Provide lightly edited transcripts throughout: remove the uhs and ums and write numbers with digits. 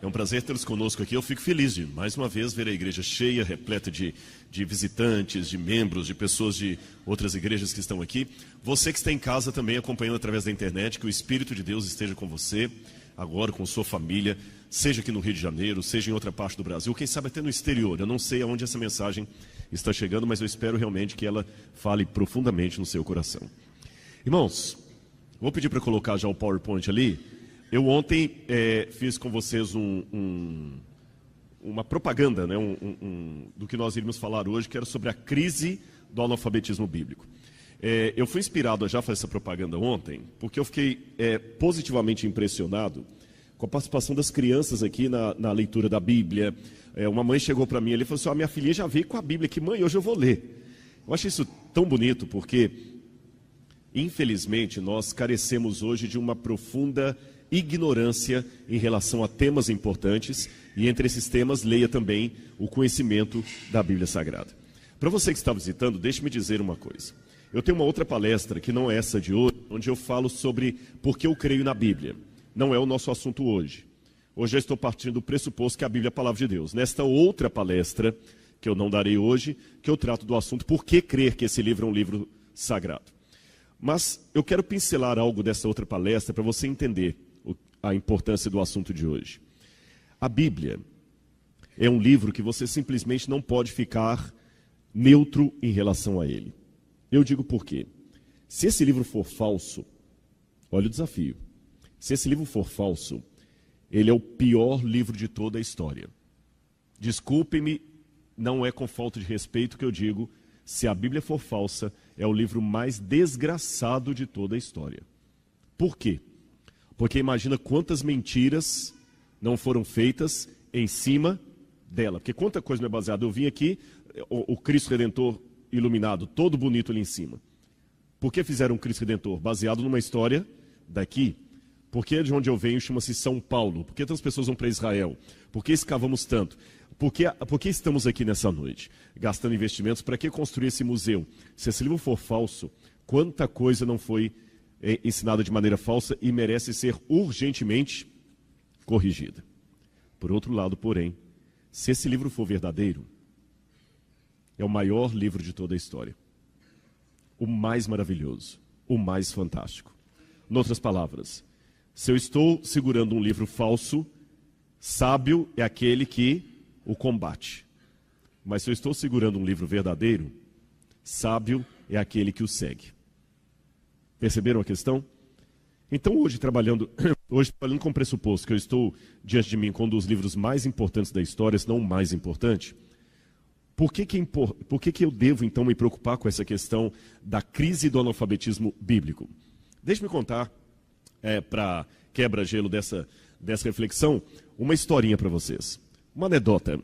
É um prazer tê-los conosco aqui. Eu fico feliz de, mais uma vez, ver a igreja cheia, repleta de visitantes, de membros, de pessoas de outras igrejas que estão aqui. Você que está em casa também acompanhando através da internet, que o Espírito de Deus esteja com você, agora com sua família, seja aqui no Rio de Janeiro, seja em outra parte do Brasil, quem sabe até no exterior. Eu não sei aonde essa mensagem está chegando, mas eu espero realmente que ela fale profundamente no seu coração. Irmãos, vou pedir para colocar já o PowerPoint ali. Eu ontem fiz com vocês uma propaganda, né, do que nós iríamos falar hoje, que era sobre a crise do analfabetismo bíblico. Eu fui inspirado a já fazer essa propaganda ontem, porque eu fiquei positivamente impressionado com a participação das crianças aqui na leitura da Bíblia. Uma mãe chegou para mim e falou assim: minha filhinha já veio com a Bíblia aqui, mãe, hoje eu vou ler. Eu achei isso tão bonito, porque, infelizmente, nós carecemos hoje de uma profunda ignorância em relação a temas importantes, e entre esses temas, leia também o conhecimento da Bíblia Sagrada. Para você que está visitando, deixe-me dizer uma coisa. Eu tenho uma outra palestra, que não é essa de hoje, onde eu falo sobre por que eu creio na Bíblia. Não é o nosso assunto hoje. Hoje eu estou partindo do pressuposto que a Bíblia é a palavra de Deus. Nesta outra palestra, que eu não darei hoje, que eu trato do assunto por que crer que esse livro é um livro sagrado. Mas eu quero pincelar algo dessa outra palestra para você entender a importância do assunto de hoje. A Bíblia é um livro que você simplesmente não pode ficar neutro em relação a ele. Eu digo por quê. Se esse livro for falso, olha o desafio. Se esse livro for falso, ele é o pior livro de toda a história. Desculpe-me, não é com falta de respeito que eu digo, se a Bíblia for falsa, é o livro mais desgraçado de toda a história. Por quê? Porque imagina quantas mentiras não foram feitas em cima dela. Porque quanta coisa não é baseada. Eu vim aqui, o Cristo Redentor iluminado, todo bonito ali em cima. Por que fizeram um Cristo Redentor? Baseado numa história daqui. Por que de onde eu venho chama-se São Paulo? Por que tantas pessoas vão para Israel? Por que escavamos tanto? Por que estamos aqui nessa noite? Gastando investimentos, para que construir esse museu? Se esse livro for falso, quanta coisa não foi ensinada de maneira falsa e merece ser urgentemente corrigida. Por outro lado, porém, se esse livro for verdadeiro, é o maior livro de toda a história. O mais maravilhoso, o mais fantástico. Em outras palavras, se eu estou segurando um livro falso, sábio é aquele que o combate. Mas se eu estou segurando um livro verdadeiro, sábio é aquele que o segue. Perceberam a questão? Então hoje trabalhando com o pressuposto que eu estou diante de mim com um dos livros mais importantes da história, se não o mais importante, por que eu devo então me preocupar com essa questão da crise do analfabetismo bíblico? Deixe-me contar, para quebra-gelo dessa reflexão, uma historinha para vocês. Uma anedota.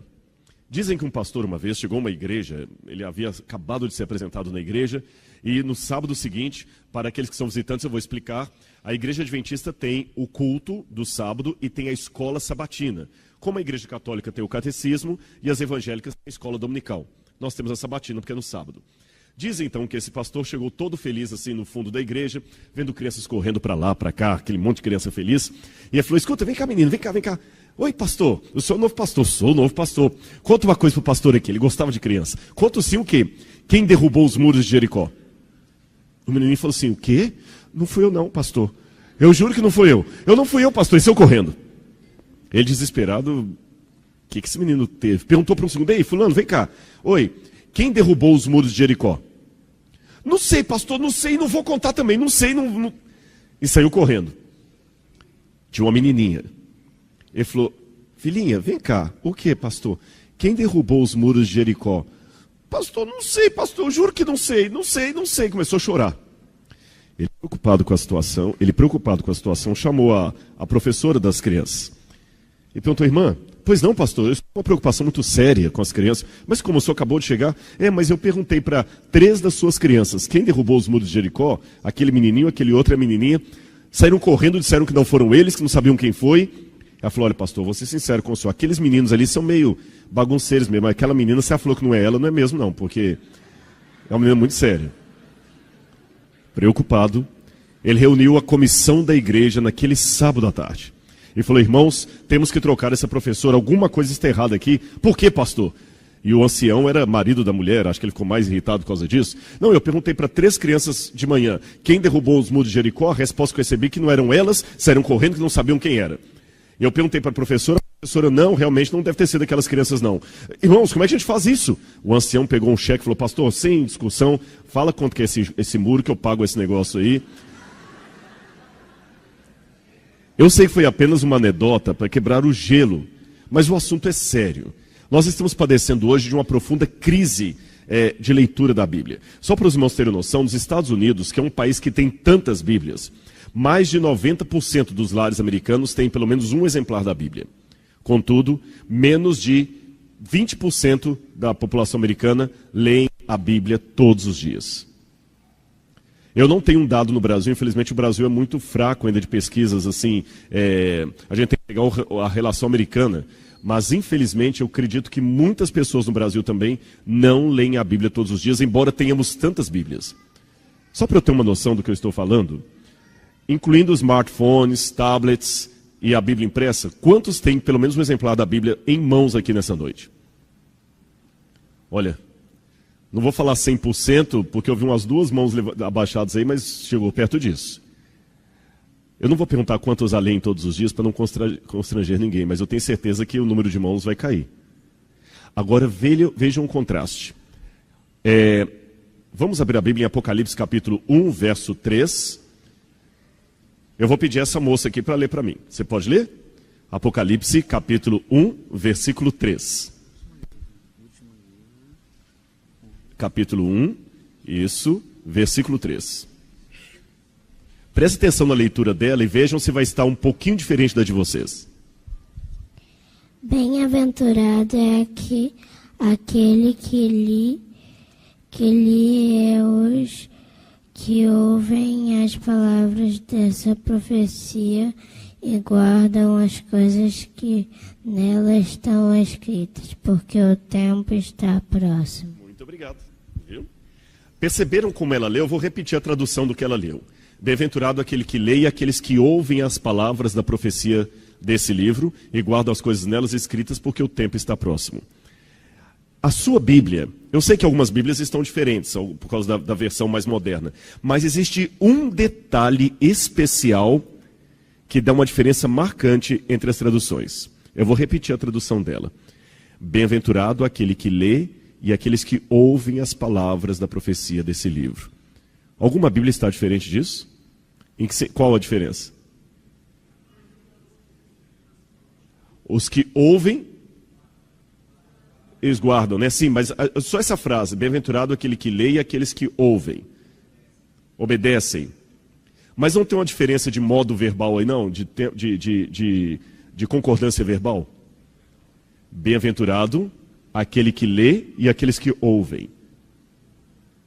Dizem que um pastor uma vez chegou a uma igreja, ele havia acabado de ser apresentado na igreja, e no sábado seguinte, para aqueles que são visitantes eu vou explicar, a igreja adventista tem o culto do sábado e tem a escola sabatina. Como a igreja católica tem o catecismo e as evangélicas têm a escola dominical. Nós temos a sabatina porque é no sábado. Dizem então que esse pastor chegou todo feliz assim no fundo da igreja, vendo crianças correndo para lá, para cá, aquele monte de criança feliz. E ele falou: escuta, vem cá menino, vem cá. Oi pastor, o senhor é o novo pastor? Sou o novo pastor. Conta uma coisa pro pastor aqui, ele gostava de criança. Conta sim o quê? Quem derrubou os muros de Jericó? O menininho falou assim: o quê? Não fui eu não, pastor. Eu juro que não fui eu. Eu não fui eu, pastor, e saiu correndo. Ele desesperado, o que esse menino teve? Perguntou para um segundo: ei, fulano, vem cá. Oi, quem derrubou os muros de Jericó? Não sei, pastor, não sei, não vou contar também, não sei, não. E saiu correndo. Tinha uma menininha. Ele falou: filhinha, vem cá. O que, pastor? Quem derrubou os muros de Jericó? Pastor, não sei, pastor, eu juro que não sei. Começou a chorar. Ele preocupado com a situação, chamou a professora das crianças. E perguntou: irmã, pois não, pastor, eu estou com uma preocupação muito séria com as crianças. Mas como o senhor acabou de chegar, mas eu perguntei para 3 das suas crianças, quem derrubou os muros de Jericó? Aquele menininho, aquele outro e a menininha. Saíram correndo, disseram que não foram eles, que não sabiam quem foi. Ela falou: olha pastor, vou ser sincero com o senhor, aqueles meninos ali são meio bagunceiros mesmo. Aquela menina, se ela falou que não é ela, não é mesmo não, porque é uma menina muito séria. Preocupado, ele reuniu a comissão da igreja naquele sábado à tarde. e falou: irmãos, temos que trocar essa professora, alguma coisa está errada aqui. Por quê, pastor? E o ancião era marido da mulher, acho que ele ficou mais irritado por causa disso. Não, eu perguntei para 3 crianças de manhã, quem derrubou os muros de Jericó? A resposta que eu recebi que não eram elas, saíram correndo, que não sabiam quem era. E eu perguntei para a professora, não, realmente não deve ter sido aquelas crianças não. Irmãos, como é que a gente faz isso? O ancião pegou um cheque e falou: pastor, sem discussão, fala quanto que é esse muro que eu pago esse negócio aí. Eu sei que foi apenas uma anedota para quebrar o gelo, mas o assunto é sério. Nós estamos padecendo hoje de uma profunda crise de leitura da Bíblia. Só para os irmãos terem noção, nos Estados Unidos, que é um país que tem tantas Bíblias, mais de 90% dos lares americanos têm pelo menos um exemplar da Bíblia. Contudo, menos de 20% da população americana leem a Bíblia todos os dias. Eu não tenho um dado no Brasil, infelizmente o Brasil é muito fraco ainda de pesquisas assim. A gente tem que pegar a relação americana. Mas, infelizmente, eu acredito que muitas pessoas no Brasil também não leem a Bíblia todos os dias, embora tenhamos tantas Bíblias. Só para eu ter uma noção do que eu estou falando, incluindo smartphones, tablets e a Bíblia impressa, quantos têm pelo menos um exemplar da Bíblia em mãos aqui nessa noite? Olha, não vou falar 100%, porque eu vi umas 2 mãos abaixadas aí, mas chegou perto disso. Eu não vou perguntar quantos a leem todos os dias para não constranger ninguém, mas eu tenho certeza que o número de mãos vai cair. Agora vejam um contraste. Vamos abrir a Bíblia em Apocalipse capítulo 1, verso 3. Eu vou pedir essa moça aqui para ler para mim. Você pode ler? Apocalipse capítulo 1, versículo 3. Capítulo 1, isso, versículo 3. Preste atenção na leitura dela e vejam se vai estar um pouquinho diferente da de vocês. Bem-aventurado é aquele que lê os que ouvem as palavras dessa profecia e guardam as coisas que nela estão escritas, porque o tempo está próximo. Muito obrigado. Viu? Perceberam como ela leu? Eu vou repetir a tradução do que ela leu. Bem-aventurado aquele que lê e aqueles que ouvem as palavras da profecia desse livro e guardam as coisas nelas escritas, porque o tempo está próximo. A sua Bíblia, eu sei que algumas Bíblias estão diferentes, por causa da versão mais moderna, mas existe um detalhe especial que dá uma diferença marcante entre as traduções. Eu vou repetir a tradução dela. Bem-aventurado aquele que lê e aqueles que ouvem as palavras da profecia desse livro. Alguma Bíblia está diferente disso? Qual a diferença? Os que ouvem, eles guardam, né? Sim, mas só essa frase, bem-aventurado aquele que lê e aqueles que ouvem, obedecem. Mas não tem uma diferença de modo verbal aí não? De concordância verbal? Bem-aventurado aquele que lê e aqueles que ouvem.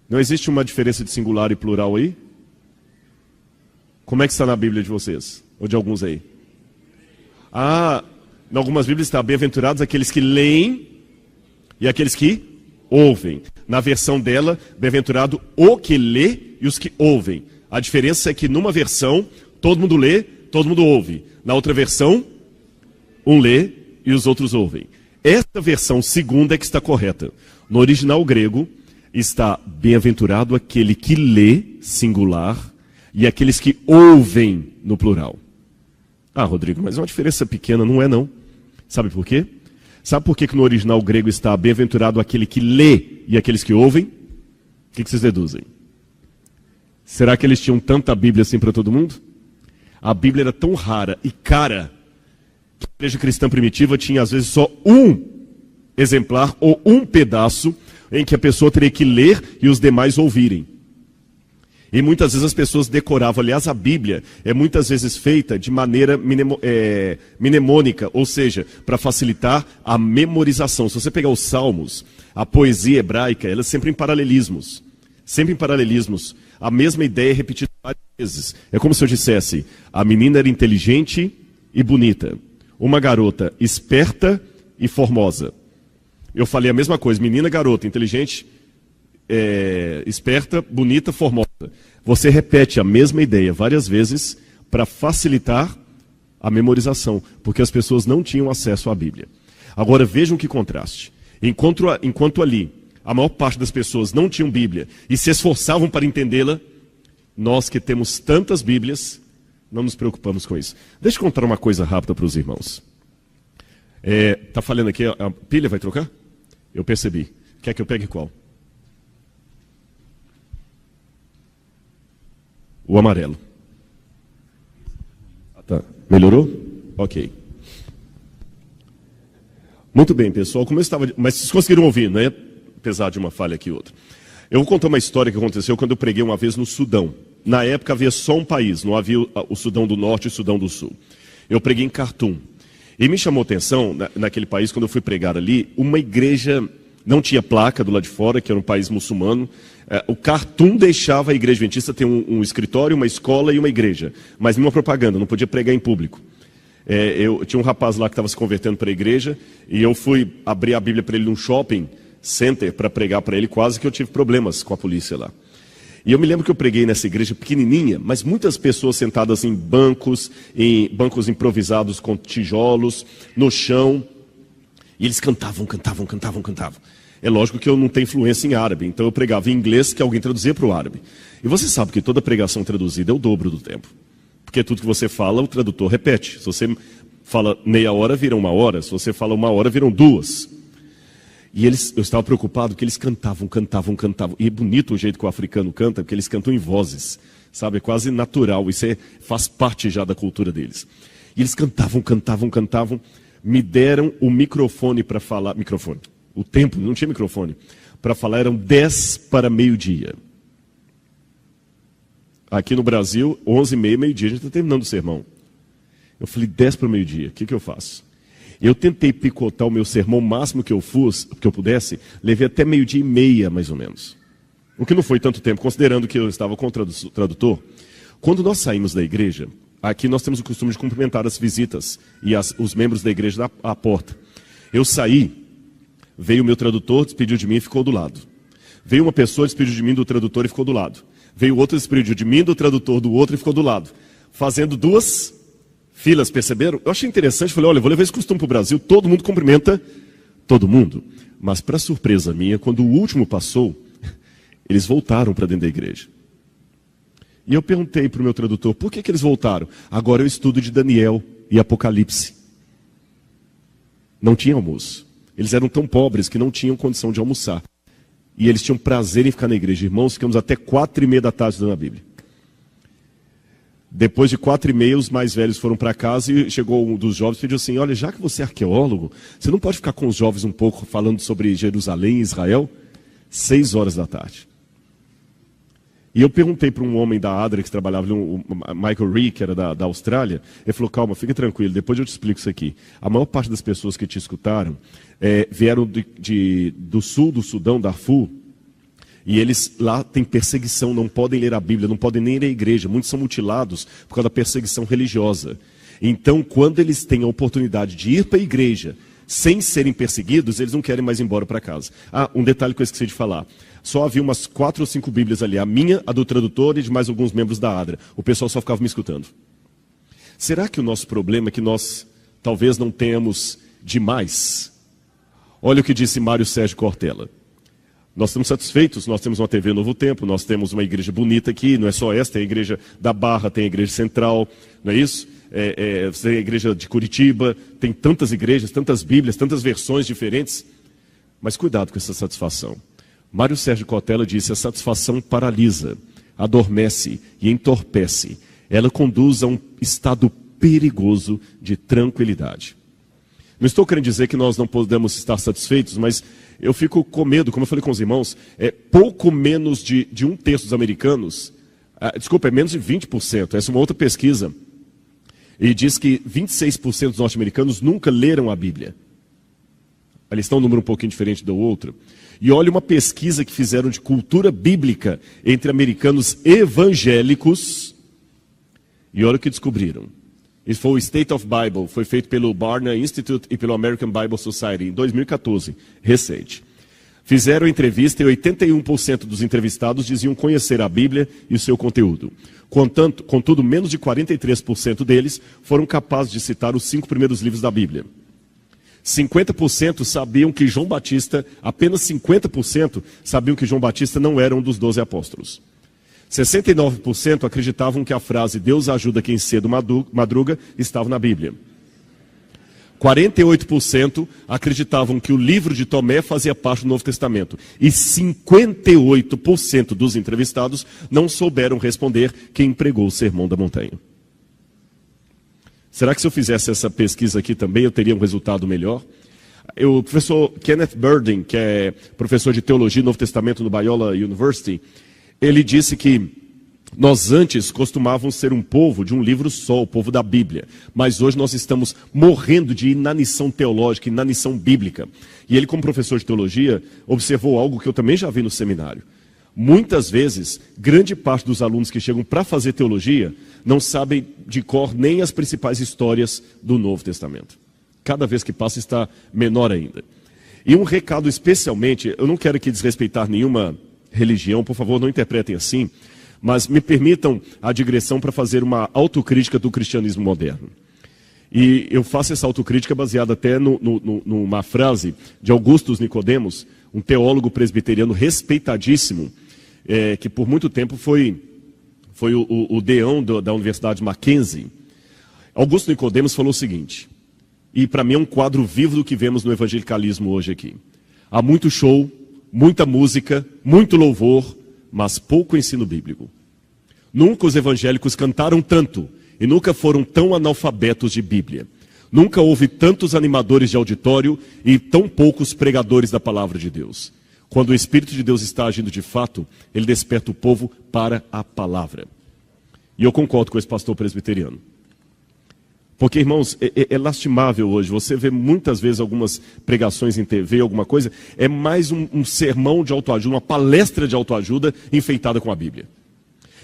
Não existe uma diferença de singular e plural aí? Como é que está na Bíblia de vocês? Ou de alguns aí? Em algumas Bíblias está bem-aventurados aqueles que leem e aqueles que ouvem. Na versão dela, bem-aventurado o que lê e os que ouvem. A diferença é que numa versão, todo mundo lê, todo mundo ouve. Na outra versão, um lê e os outros ouvem. Esta versão segunda é que está correta. No original grego, está bem-aventurado aquele que lê, singular, e aqueles que ouvem, no plural. Rodrigo, mas é uma diferença pequena, não é não. Sabe por quê? Sabe por que no original grego está bem-aventurado aquele que lê e aqueles que ouvem? O que vocês deduzem? Será que eles tinham tanta Bíblia assim para todo mundo? A Bíblia era tão rara e cara que a igreja cristã primitiva tinha às vezes só um exemplar ou um pedaço em que a pessoa teria que ler e os demais ouvirem. E muitas vezes as pessoas decoravam. Aliás, a Bíblia é muitas vezes feita de maneira mnemônica, ou seja, para facilitar a memorização. Se você pegar os Salmos, a poesia hebraica, ela é sempre em paralelismos. Sempre em paralelismos. A mesma ideia é repetida várias vezes. É como se eu dissesse, a menina era inteligente e bonita. Uma garota esperta e formosa. Eu falei a mesma coisa, menina, garota, inteligente, esperta, bonita, formosa. Você repete a mesma ideia várias vezes para facilitar a memorização, porque as pessoas não tinham acesso à Bíblia. Agora vejam que contraste. Enquanto ali a maior parte das pessoas não tinham Bíblia e se esforçavam para entendê-la, nós que temos tantas Bíblias, não nos preocupamos com isso. Deixa eu contar uma coisa rápida para os irmãos. Tá falando aqui, a pilha vai trocar? Eu percebi. Quer que eu pegue qual? O amarelo. Tá. Melhorou? Ok. Muito bem, pessoal. Como eu estava... Mas vocês conseguiram ouvir, né? Apesar de uma falha aqui e outra. Eu vou contar uma história que aconteceu quando eu preguei uma vez no Sudão. Na época havia só um país, não havia o Sudão do Norte e o Sudão do Sul. Eu preguei em Khartoum. E me chamou a atenção, naquele país, quando eu fui pregar ali, uma igreja... Não tinha placa do lado de fora, que era um país muçulmano. O Khartoum deixava a igreja adventista ter um escritório, uma escola e uma igreja. Mas nenhuma propaganda, não podia pregar em público. Eu tinha um rapaz lá que estava se convertendo para a igreja, e eu fui abrir a Bíblia para ele num shopping center para pregar para ele, quase que eu tive problemas com a polícia lá. E eu me lembro que eu preguei nessa igreja pequenininha, mas muitas pessoas sentadas em bancos improvisados com tijolos, no chão. E eles cantavam. É lógico que eu não tenho influência em árabe, então eu pregava em inglês que alguém traduzia para o árabe. E você sabe que toda pregação traduzida é o dobro do tempo. Porque tudo que você fala, o tradutor repete. Se você fala meia hora, vira 1 hora. Se você fala 1 hora, viram 2. E eu estava preocupado porque eles cantavam. E é bonito o jeito que o africano canta, porque eles cantam em vozes. Sabe, é quase natural. Isso faz parte já da cultura deles. E eles cantavam. Me deram o microfone para falar. Microfone. O tempo, não tinha microfone. Para falar eram 10 para meio-dia. Aqui no Brasil, 11h30, meio-dia, a gente está terminando o sermão. Eu falei, 10 para meio-dia, o que eu faço? Eu tentei picotar o meu sermão o máximo que eu pudesse, levei até 12h30, mais ou menos. O que não foi tanto tempo, considerando que eu estava com o tradutor. Quando nós saímos da igreja, aqui nós temos o costume de cumprimentar as visitas e os membros da igreja à porta. Eu saí, veio o meu tradutor, despediu de mim e ficou do lado. Veio uma pessoa, despediu de mim do tradutor e ficou do lado. Veio outro, despediu de mim, do tradutor, do outro e ficou do lado. Fazendo 2 filas, perceberam? Eu achei interessante, falei, olha, eu vou levar esse costume para o Brasil, todo mundo cumprimenta todo mundo. Mas para surpresa minha, quando o último passou, eles voltaram para dentro da igreja. E eu perguntei para o meu tradutor, por que eles voltaram? Agora eu estudo de Daniel e Apocalipse. Não tinha almoço. Eles eram tão pobres que não tinham condição de almoçar. E eles tinham prazer em ficar na igreja. Irmãos, ficamos até 4h30 da tarde estudando a Bíblia. Depois de 4h30, os mais velhos foram para casa e chegou um dos jovens e pediu assim, olha, já que você é arqueólogo, você não pode ficar com os jovens um pouco falando sobre Jerusalém e Israel? 6h da tarde. E eu perguntei para um homem da ADRA que trabalhava, o Michael Ree, que era da Austrália, ele falou, calma, fica tranquilo, depois eu te explico isso aqui. A maior parte das pessoas que te escutaram vieram do sul do Sudão, Darfur, e eles lá têm perseguição, não podem ler a Bíblia, não podem nem ir à igreja, muitos são mutilados por causa da perseguição religiosa. Então, quando eles têm a oportunidade de ir para a igreja sem serem perseguidos, eles não querem mais ir embora para casa. Ah, um detalhe que eu esqueci de falar. Só havia umas 4 ou 5 Bíblias ali, a minha, a do tradutor e de mais alguns membros da ADRA. O pessoal só ficava me escutando. Será que o nosso problema é que nós talvez não tenhamos demais? Olha o que disse Mário Sérgio Cortella. Nós estamos satisfeitos, nós temos uma TV Novo Tempo, nós temos uma igreja bonita aqui, não é só essa, tem a igreja da Barra, tem a igreja central, não é isso? Tem a igreja de Curitiba, tem tantas igrejas, tantas Bíblias, tantas versões diferentes. Mas cuidado com essa satisfação. Mário Sérgio Cortella disse, a satisfação paralisa, adormece e entorpece. Ela conduz a um estado perigoso de tranquilidade. Não estou querendo dizer que nós não podemos estar satisfeitos, mas eu fico com medo, como eu falei com os irmãos, pouco menos de 1/3 dos americanos, é menos de 20%, essa é uma outra pesquisa, e diz que 26% dos norte-americanos nunca leram a Bíblia. Eles estão um número um pouquinho diferente do outro. E olha uma pesquisa que fizeram de cultura bíblica entre americanos evangélicos, e olha o que descobriram. Isso foi o State of Bible, foi feito pelo Barna Institute e pelo American Bible Society em 2014, recente. Fizeram entrevista e 81% dos entrevistados diziam conhecer a Bíblia e o seu conteúdo. Contudo, menos de 43% deles foram capazes de citar os 5 primeiros livros da Bíblia. 50% sabiam que João Batista, apenas 50% sabiam que João Batista não era um dos 12 apóstolos. 69% acreditavam que a frase Deus ajuda quem cedo madruga estava na Bíblia. 48% acreditavam que o livro de Tomé fazia parte do Novo Testamento. E 58% dos entrevistados não souberam responder quem pregou o Sermão da Montanha. Será que se eu fizesse essa pesquisa aqui também eu teria um resultado melhor? O professor Kenneth Burden, que é professor de teologia e Novo Testamento no Biola University, ele disse que nós antes costumávamos ser um povo de um livro só, o povo da Bíblia. Mas hoje nós estamos morrendo de inanição teológica, inanição bíblica. E ele, como professor de teologia, observou algo que eu também já vi no seminário. Muitas vezes, grande parte dos alunos que chegam para fazer teologia não sabem de cor nem as principais histórias do Novo Testamento. Cada vez que passa está menor ainda. E um recado especialmente, eu não quero aqui desrespeitar nenhuma religião, por favor, não interpretem assim, mas me permitam a digressão para fazer uma autocrítica do cristianismo moderno. E eu faço essa autocrítica baseada até numa frase de Augustus Nicodemos, um teólogo presbiteriano respeitadíssimo, que por muito tempo foi o deão da Universidade Mackenzie. Augusto Nicodemos falou o seguinte, e para mim é um quadro vivo do que vemos no evangelicalismo hoje aqui. Há muito show, muita música, muito louvor, mas pouco ensino bíblico. Nunca os evangélicos cantaram tanto e nunca foram tão analfabetos de Bíblia. Nunca houve tantos animadores de auditório e tão poucos pregadores da palavra de Deus. Quando o Espírito de Deus está agindo de fato, ele desperta o povo para a palavra. E eu concordo com esse pastor presbiteriano. Porque, irmãos, é lastimável hoje. Você vê muitas vezes algumas pregações em TV, alguma coisa, é mais um sermão de autoajuda, uma palestra de autoajuda enfeitada com a Bíblia.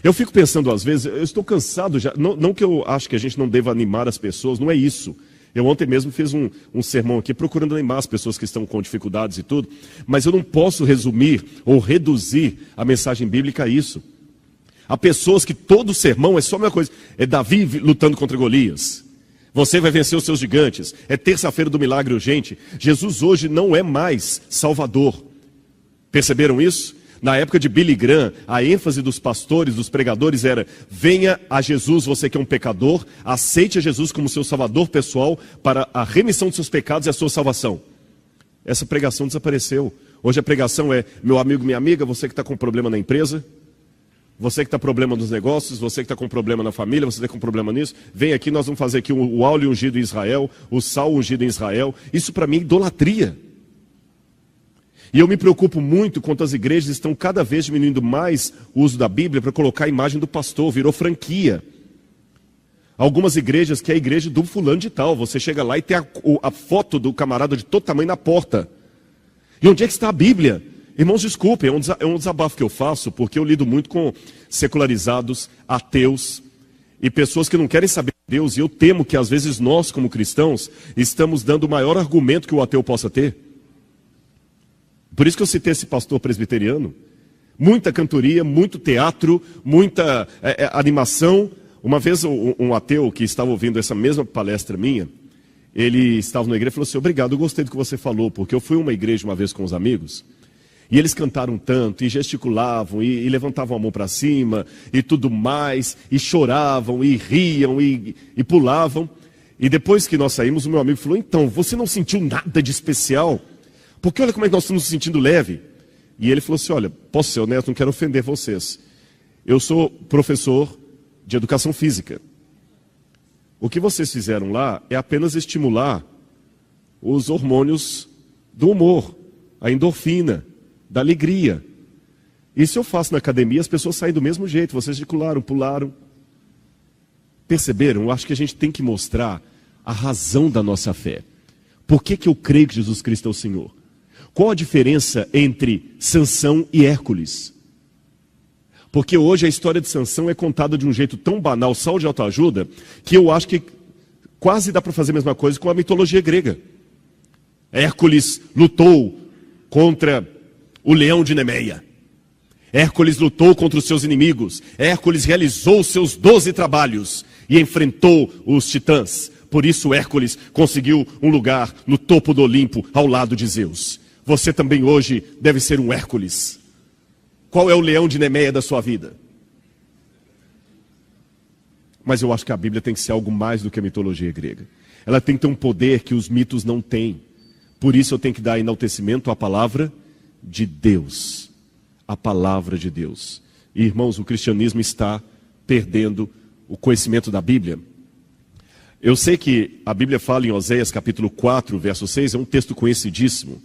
Eu fico pensando às vezes, eu estou cansado já, não que eu acho que a gente não deva animar as pessoas, não é isso. Eu ontem mesmo fiz um sermão aqui procurando animar as pessoas que estão com dificuldades e tudo, mas eu não posso resumir ou reduzir a mensagem bíblica a isso. Há pessoas que todo sermão é só a mesma coisa, é Davi lutando contra Golias. Você vai vencer os seus gigantes. É terça-feira do milagre urgente. Jesus hoje não é mais Salvador. Perceberam isso? Na época de Billy Graham, a ênfase dos pastores, dos pregadores era: venha a Jesus, você que é um pecador, aceite a Jesus como seu salvador pessoal para a remissão dos seus pecados e a sua salvação. Essa pregação desapareceu. Hoje a pregação é: meu amigo, minha amiga, você que está com problema na empresa, você que está com problema nos negócios, você que está com problema na família, você que está com problema nisso, vem aqui, nós vamos fazer aqui o óleo ungido em Israel, o sal ungido em Israel. Isso para mim é idolatria. E eu me preocupo muito quanto as igrejas estão cada vez diminuindo mais o uso da Bíblia para colocar a imagem do pastor, virou franquia. Algumas igrejas que é a igreja do fulano de tal, você chega lá e tem a foto do camarada de todo tamanho na porta. E onde é que está a Bíblia? Irmãos, desculpem, é um desabafo que eu faço, porque eu lido muito com secularizados, ateus e pessoas que não querem saber de Deus, e eu temo que às vezes nós, como cristãos, estamos dando o maior argumento que o ateu possa ter. Por isso que eu citei esse pastor presbiteriano. Muita cantoria, muito teatro, muita animação. Uma vez um ateu que estava ouvindo essa mesma palestra minha, ele estava na igreja e falou assim: obrigado, eu gostei do que você falou, porque eu fui a uma igreja uma vez com os amigos, e eles cantaram tanto, e gesticulavam, e levantavam a mão para cima, e tudo mais, e choravam, e riam, e pulavam. E depois que nós saímos, o meu amigo falou: então, você não sentiu nada de especial? Porque olha como é que nós estamos nos sentindo leve. E ele falou assim: olha, posso ser honesto, não quero ofender vocês. Eu sou professor de educação física. O que vocês fizeram lá é apenas estimular os hormônios do humor, a endorfina, da alegria. Isso eu faço na academia, as pessoas saem do mesmo jeito, vocês gesticularam, pularam. Perceberam? Eu acho que a gente tem que mostrar a razão da nossa fé. Por que eu creio que Jesus Cristo é o Senhor? Qual a diferença entre Sansão e Hércules? Porque hoje a história de Sansão é contada de um jeito tão banal, só de autoajuda, que eu acho que quase dá para fazer a mesma coisa com a mitologia grega. Hércules lutou contra o leão de Nemeia. Hércules lutou contra os seus inimigos. Hércules realizou os seus 12 trabalhos e enfrentou os titãs. Por isso Hércules conseguiu um lugar no topo do Olimpo, ao lado de Zeus. Você também hoje deve ser um Hércules. Qual é o leão de Nemeia da sua vida? Mas eu acho que a Bíblia tem que ser algo mais do que a mitologia grega. Ela tem que ter um poder que os mitos não têm. Por isso eu tenho que dar enaltecimento à palavra de Deus. A palavra de Deus. E, irmãos, o cristianismo está perdendo o conhecimento da Bíblia. Eu sei que a Bíblia fala em Oséias capítulo 4, verso 6, é um texto conhecidíssimo.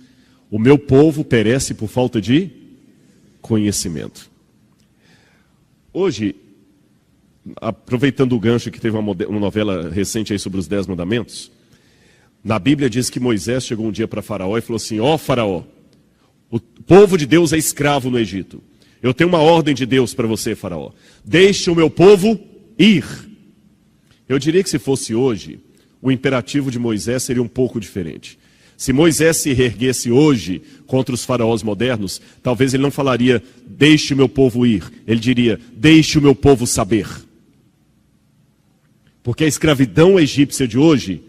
O meu povo perece por falta de conhecimento. Hoje, aproveitando o gancho que teve uma novela recente aí sobre os 10 mandamentos, na Bíblia diz que Moisés chegou um dia para Faraó e falou assim: ó Faraó, o povo de Deus é escravo no Egito. Eu tenho uma ordem de Deus para você, Faraó. Deixe o meu povo ir. Eu diria que se fosse hoje, o imperativo de Moisés seria um pouco diferente. Se Moisés se reerguesse hoje contra os faraós modernos, talvez ele não falaria, deixe o meu povo ir. Ele diria, deixe o meu povo saber. Porque a escravidão egípcia de hoje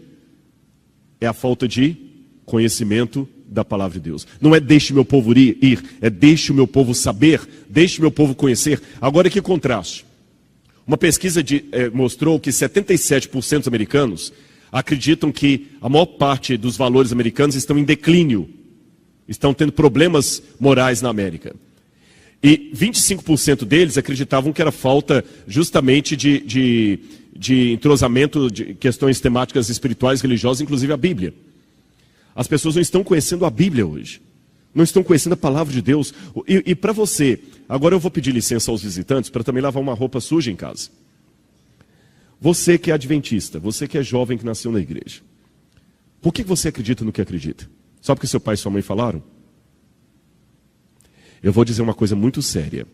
é a falta de conhecimento da palavra de Deus. Não é deixe o meu povo ir, é deixe o meu povo saber, deixe o meu povo conhecer. Agora que contraste. Uma pesquisa mostrou que 77% dos americanos acreditam que a maior parte dos valores americanos estão em declínio, estão tendo problemas morais na América. E 25% deles acreditavam que era falta justamente de entrosamento de questões temáticas espirituais, religiosas, inclusive a Bíblia. As pessoas não estão conhecendo a Bíblia hoje. Não estão conhecendo a palavra de Deus. E para você, agora eu vou pedir licença aos visitantes para também lavar uma roupa suja em casa. Você que é adventista, você que é jovem que nasceu na igreja. Por que você acredita no que acredita? Só porque seu pai e sua mãe falaram? Eu vou dizer uma coisa muito séria.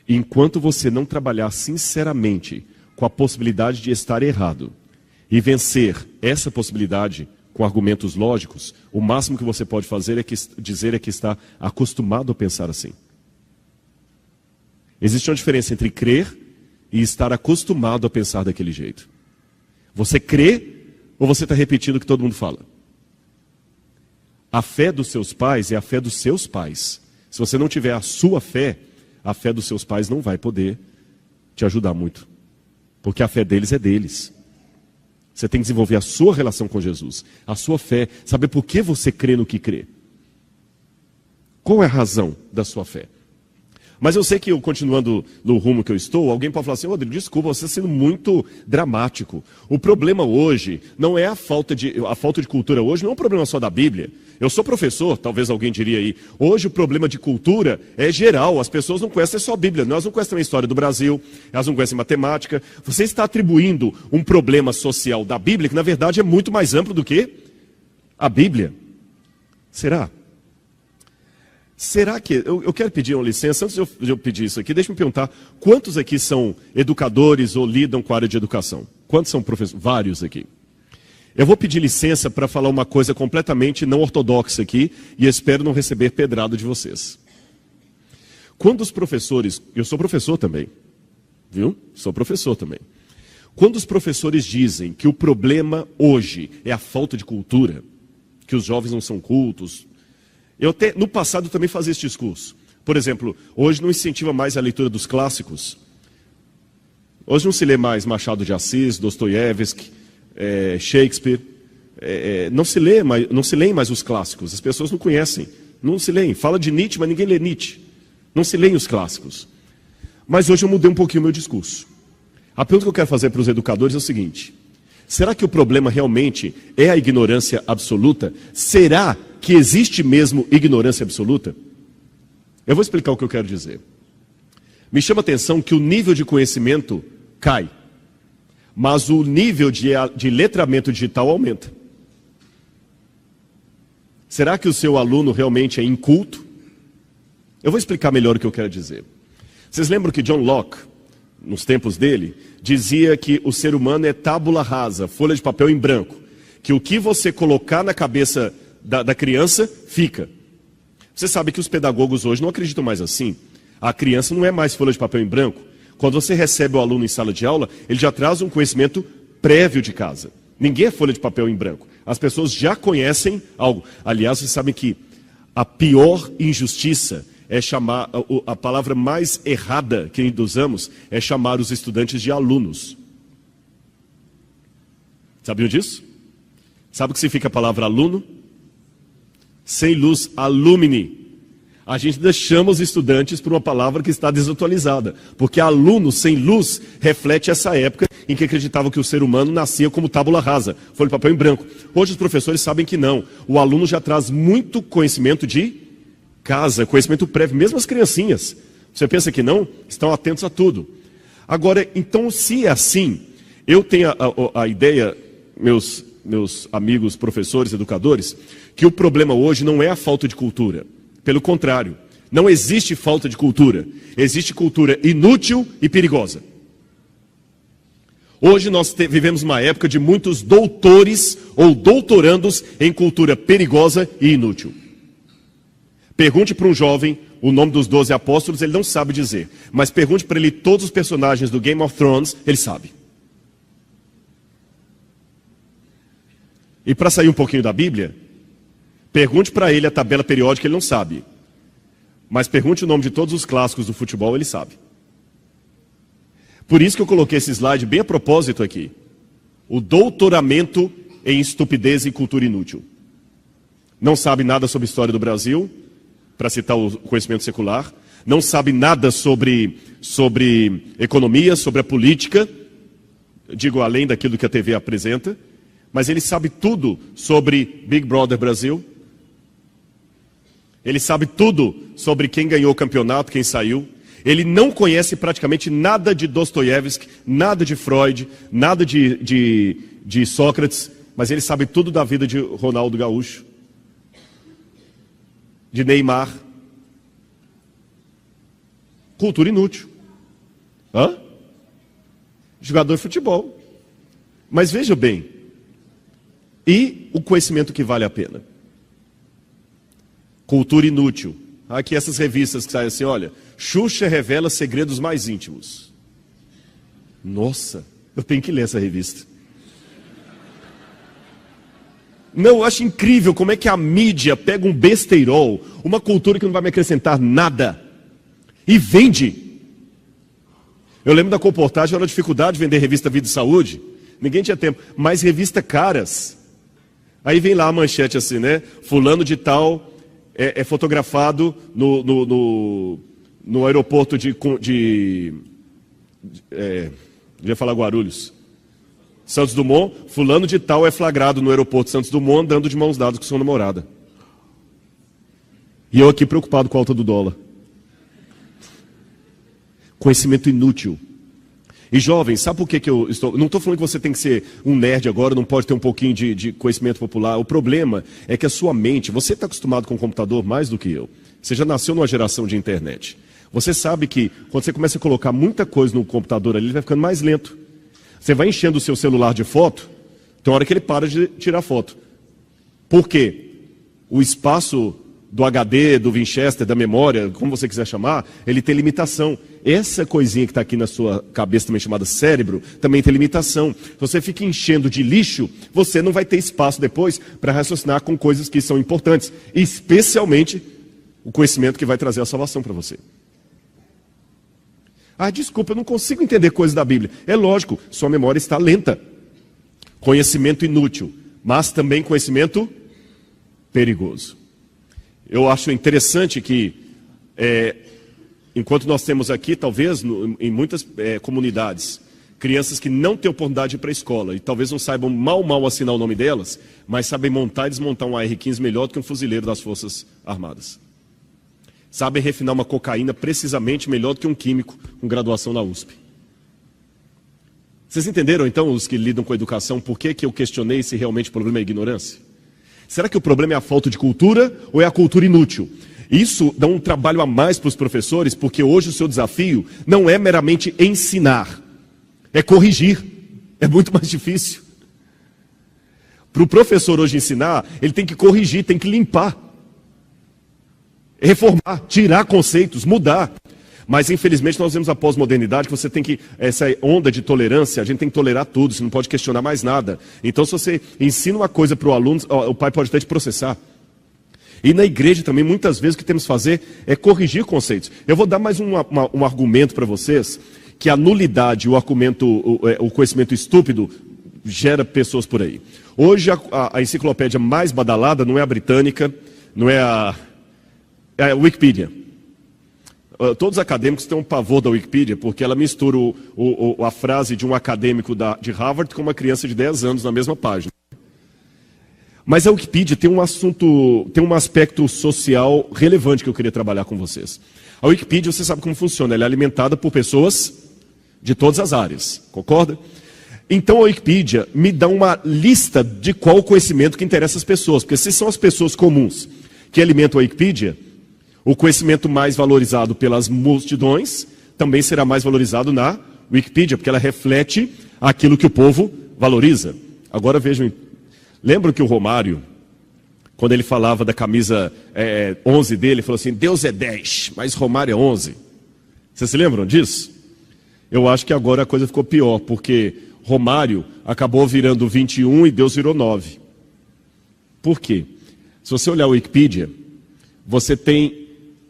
Enquanto você não trabalhar sinceramente com a possibilidade de estar errado e vencer essa possibilidade com argumentos lógicos, o máximo que você pode fazer dizer que está acostumado a pensar assim. Existe uma diferença entre crer e estar acostumado a pensar daquele jeito. Você crê ou você está repetindo o que todo mundo fala? A fé dos seus pais é a fé dos seus pais. Se você não tiver a sua fé, a fé dos seus pais não vai poder te ajudar muito. Porque a fé deles é deles. Você tem que desenvolver a sua relação com Jesus, a sua fé, saber por que você crê no que crê. Qual é a razão da sua fé? Mas eu sei que, continuando no rumo que eu estou, alguém pode falar assim, Rodrigo, desculpa, você está sendo muito dramático. O problema hoje não é a falta de cultura hoje, não é um problema só da Bíblia. Eu sou professor, talvez alguém diria aí. Hoje o problema de cultura é geral, as pessoas não conhecem só a Bíblia, elas não conhecem a história do Brasil, elas não conhecem matemática. Você está atribuindo um problema social da Bíblia, que na verdade é muito mais amplo do que a Bíblia. Será? Será que... Eu quero pedir uma licença, antes de eu pedir isso aqui, deixa eu me perguntar, quantos aqui são educadores ou lidam com a área de educação? Quantos são professores? Vários aqui. Eu vou pedir licença para falar uma coisa completamente não ortodoxa aqui, e espero não receber pedrada de vocês. Quando os professores... Eu sou professor também, viu? Sou professor também. Quando os professores dizem que o problema hoje é a falta de cultura, que os jovens não são cultos... no passado eu também fazia esse discurso. Por exemplo, hoje não incentiva mais a leitura dos clássicos. Hoje não se lê mais Machado de Assis, Dostoiévski, Shakespeare. Não se leem mais os clássicos. As pessoas não conhecem, não se leem. Fala de Nietzsche, mas ninguém lê Nietzsche. Não se leem os clássicos. Mas hoje eu mudei um pouquinho o meu discurso. A pergunta que eu quero fazer para os educadores é o seguinte: será que o problema realmente é a ignorância absoluta? Será que existe mesmo ignorância absoluta? Eu vou explicar o que eu quero dizer. Me chama a atenção que o nível de conhecimento cai, mas o nível de letramento digital aumenta. Será que o seu aluno realmente é inculto? Eu vou explicar melhor o que eu quero dizer. Vocês lembram que John Locke, nos tempos dele, dizia que o ser humano é tábula rasa, folha de papel em branco, que o que você colocar na cabeça da criança, fica. Você sabe que os pedagogos hoje não acreditam mais assim. A criança não é mais folha de papel em branco. Quando você recebe o aluno em sala de aula, ele já traz um conhecimento prévio de casa. Ninguém é folha de papel em branco. As pessoas já conhecem algo. Aliás, vocês sabem que a pior injustiça é chamar, a palavra mais errada que usamos é chamar os estudantes de alunos. Sabiam disso? Sabe o que significa a palavra aluno? Sem luz, alumni. A gente ainda chama os estudantes por uma palavra que está desatualizada. Porque aluno sem luz reflete essa época em que acreditavam que o ser humano nascia como tábula rasa, folha de papel em branco. Hoje os professores sabem que não. O aluno já traz muito conhecimento de casa, conhecimento prévio, mesmo as criancinhas. Você pensa que não? Estão atentos a tudo. Agora, então, se é assim, eu tenho a ideia, meus amigos professores, educadores, que o problema hoje não é a falta de cultura. Pelo contrário, não existe falta de cultura. Existe cultura inútil e perigosa. Hoje nós vivemos uma época de muitos doutores ou doutorandos em cultura perigosa e inútil. Pergunte para um jovem o nome dos 12 apóstolos, ele não sabe dizer. Mas pergunte para ele todos os personagens do Game of Thrones, ele sabe. E para sair um pouquinho da Bíblia, pergunte para ele a tabela periódica, ele não sabe. Mas pergunte o nome de todos os clássicos do futebol, ele sabe. Por isso que eu coloquei esse slide bem a propósito aqui. O doutoramento em estupidez e cultura inútil. Não sabe nada sobre a história do Brasil, para citar o conhecimento secular. Não sabe nada sobre economia, sobre a política. Digo, além daquilo que a TV apresenta. Mas ele sabe tudo sobre Big Brother Brasil. Ele sabe tudo sobre quem ganhou o campeonato, quem saiu. Ele não conhece praticamente nada de Dostoiévski, nada de Freud, nada de Sócrates, mas ele sabe tudo da vida de Ronaldo Gaúcho, de Neymar. Cultura inútil. Hã? Jogador de futebol. Mas veja bem, e o conhecimento que vale a pena? Cultura inútil. Aqui essas revistas que saem assim, olha, Xuxa revela segredos mais íntimos. Nossa, eu tenho que ler essa revista. Não, eu acho incrível como é que a mídia pega um besteirol, uma cultura que não vai me acrescentar nada, e vende. Eu lembro da comportagem, era uma dificuldade de vender revista Vida e Saúde. Ninguém tinha tempo, mas revista caras. Aí vem lá a manchete assim, né? Fulano de tal é fotografado no aeroporto eu ia falar Guarulhos. Santos Dumont, fulano de tal é flagrado no aeroporto Santos Dumont andando de mãos dadas com sua namorada. E eu aqui preocupado com a alta do dólar. Conhecimento inútil. E jovens, sabe por que eu estou... Não estou falando que você tem que ser um nerd agora, não pode ter um pouquinho de conhecimento popular. O problema é que a sua mente... Você está acostumado com o computador mais do que eu. Você já nasceu numa geração de internet. Você sabe que quando você começa a colocar muita coisa no computador ali, ele vai ficando mais lento. Você vai enchendo o seu celular de foto, tem uma hora que ele para de tirar foto. Por quê? O espaço do HD, do Winchester, da memória, como você quiser chamar, ele tem limitação. Essa coisinha que está aqui na sua cabeça, também chamada cérebro, também tem limitação. Se você fica enchendo de lixo, você não vai ter espaço depois para raciocinar com coisas que são importantes. Especialmente o conhecimento que vai trazer a salvação para você. Ah, desculpa, eu não consigo entender coisas da Bíblia. É lógico, sua memória está lenta. Conhecimento inútil, mas também conhecimento perigoso. Eu acho interessante que, enquanto nós temos aqui, talvez, em muitas comunidades, crianças que não têm oportunidade de ir para a escola, e talvez não saibam mal assinar o nome delas, mas sabem montar e desmontar um AR-15 melhor do que um fuzileiro das Forças Armadas. Sabem refinar uma cocaína precisamente melhor do que um químico com graduação na USP. Vocês entenderam, então, os que lidam com a educação, por que eu questionei se realmente o problema é a ignorância? Será que o problema é a falta de cultura ou é a cultura inútil? Isso dá um trabalho a mais para os professores, porque hoje o seu desafio não é meramente ensinar, é corrigir. É muito mais difícil. Para o professor hoje ensinar, ele tem que corrigir, tem que limpar. reformar, tirar conceitos, mudar. Mas infelizmente nós vemos a pós-modernidade que você tem que, essa onda de tolerância, a gente tem que tolerar tudo, você não pode questionar mais nada. Então se você ensina uma coisa para o aluno, o pai pode até te processar. E na igreja também, muitas vezes, o que temos que fazer é corrigir conceitos. Eu vou dar mais um argumento para vocês, que a nulidade, o conhecimento estúpido, gera pessoas por aí. Hoje, a enciclopédia mais badalada não é a britânica, não é a Wikipedia. Todos os acadêmicos têm um pavor da Wikipedia, porque ela mistura a frase de um acadêmico de Harvard com uma criança de 10 anos na mesma página. Mas a Wikipedia tem um aspecto social relevante que eu queria trabalhar com vocês. A Wikipedia, você sabe como funciona, ela é alimentada por pessoas de todas as áreas, concorda? Então a Wikipedia me dá uma lista de qual o conhecimento que interessa às pessoas, porque se são as pessoas comuns que alimentam a Wikipedia, o conhecimento mais valorizado pelas multidões também será mais valorizado na Wikipedia, porque ela reflete aquilo que o povo valoriza. Agora vejam, lembram que o Romário, quando ele falava da camisa 11 dele, ele falou assim, Deus é 10, mas Romário é 11. Vocês se lembram disso? Eu acho que agora a coisa ficou pior, porque Romário acabou virando 21 e Deus virou 9. Por quê? Se você olhar a Wikipedia, você tem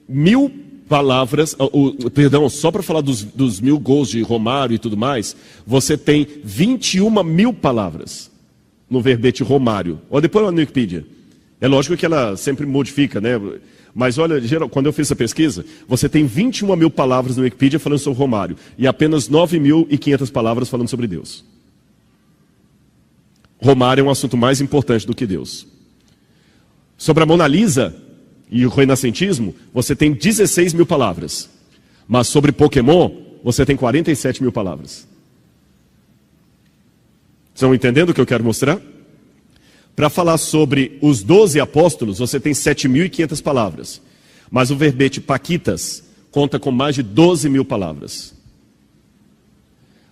1000 palavras, só para falar dos 1000 gols de Romário e tudo mais, você tem 21.000 palavras no verbete Romário. Olha depois na Wikipedia. É lógico que ela sempre modifica, né? Mas olha, quando eu fiz essa pesquisa, você tem 21.000 palavras no Wikipedia falando sobre Romário e apenas 9.500 palavras falando sobre Deus. Romário é um assunto mais importante do que Deus. Sobre a Mona Lisa e o renascentismo, você tem 16.000 palavras. Mas sobre Pokémon, você tem 47.000 palavras. Estão entendendo o que eu quero mostrar? Para falar sobre os 12 apóstolos, você tem 7.500 palavras. Mas o verbete Paquitas conta com mais de 12.000 palavras.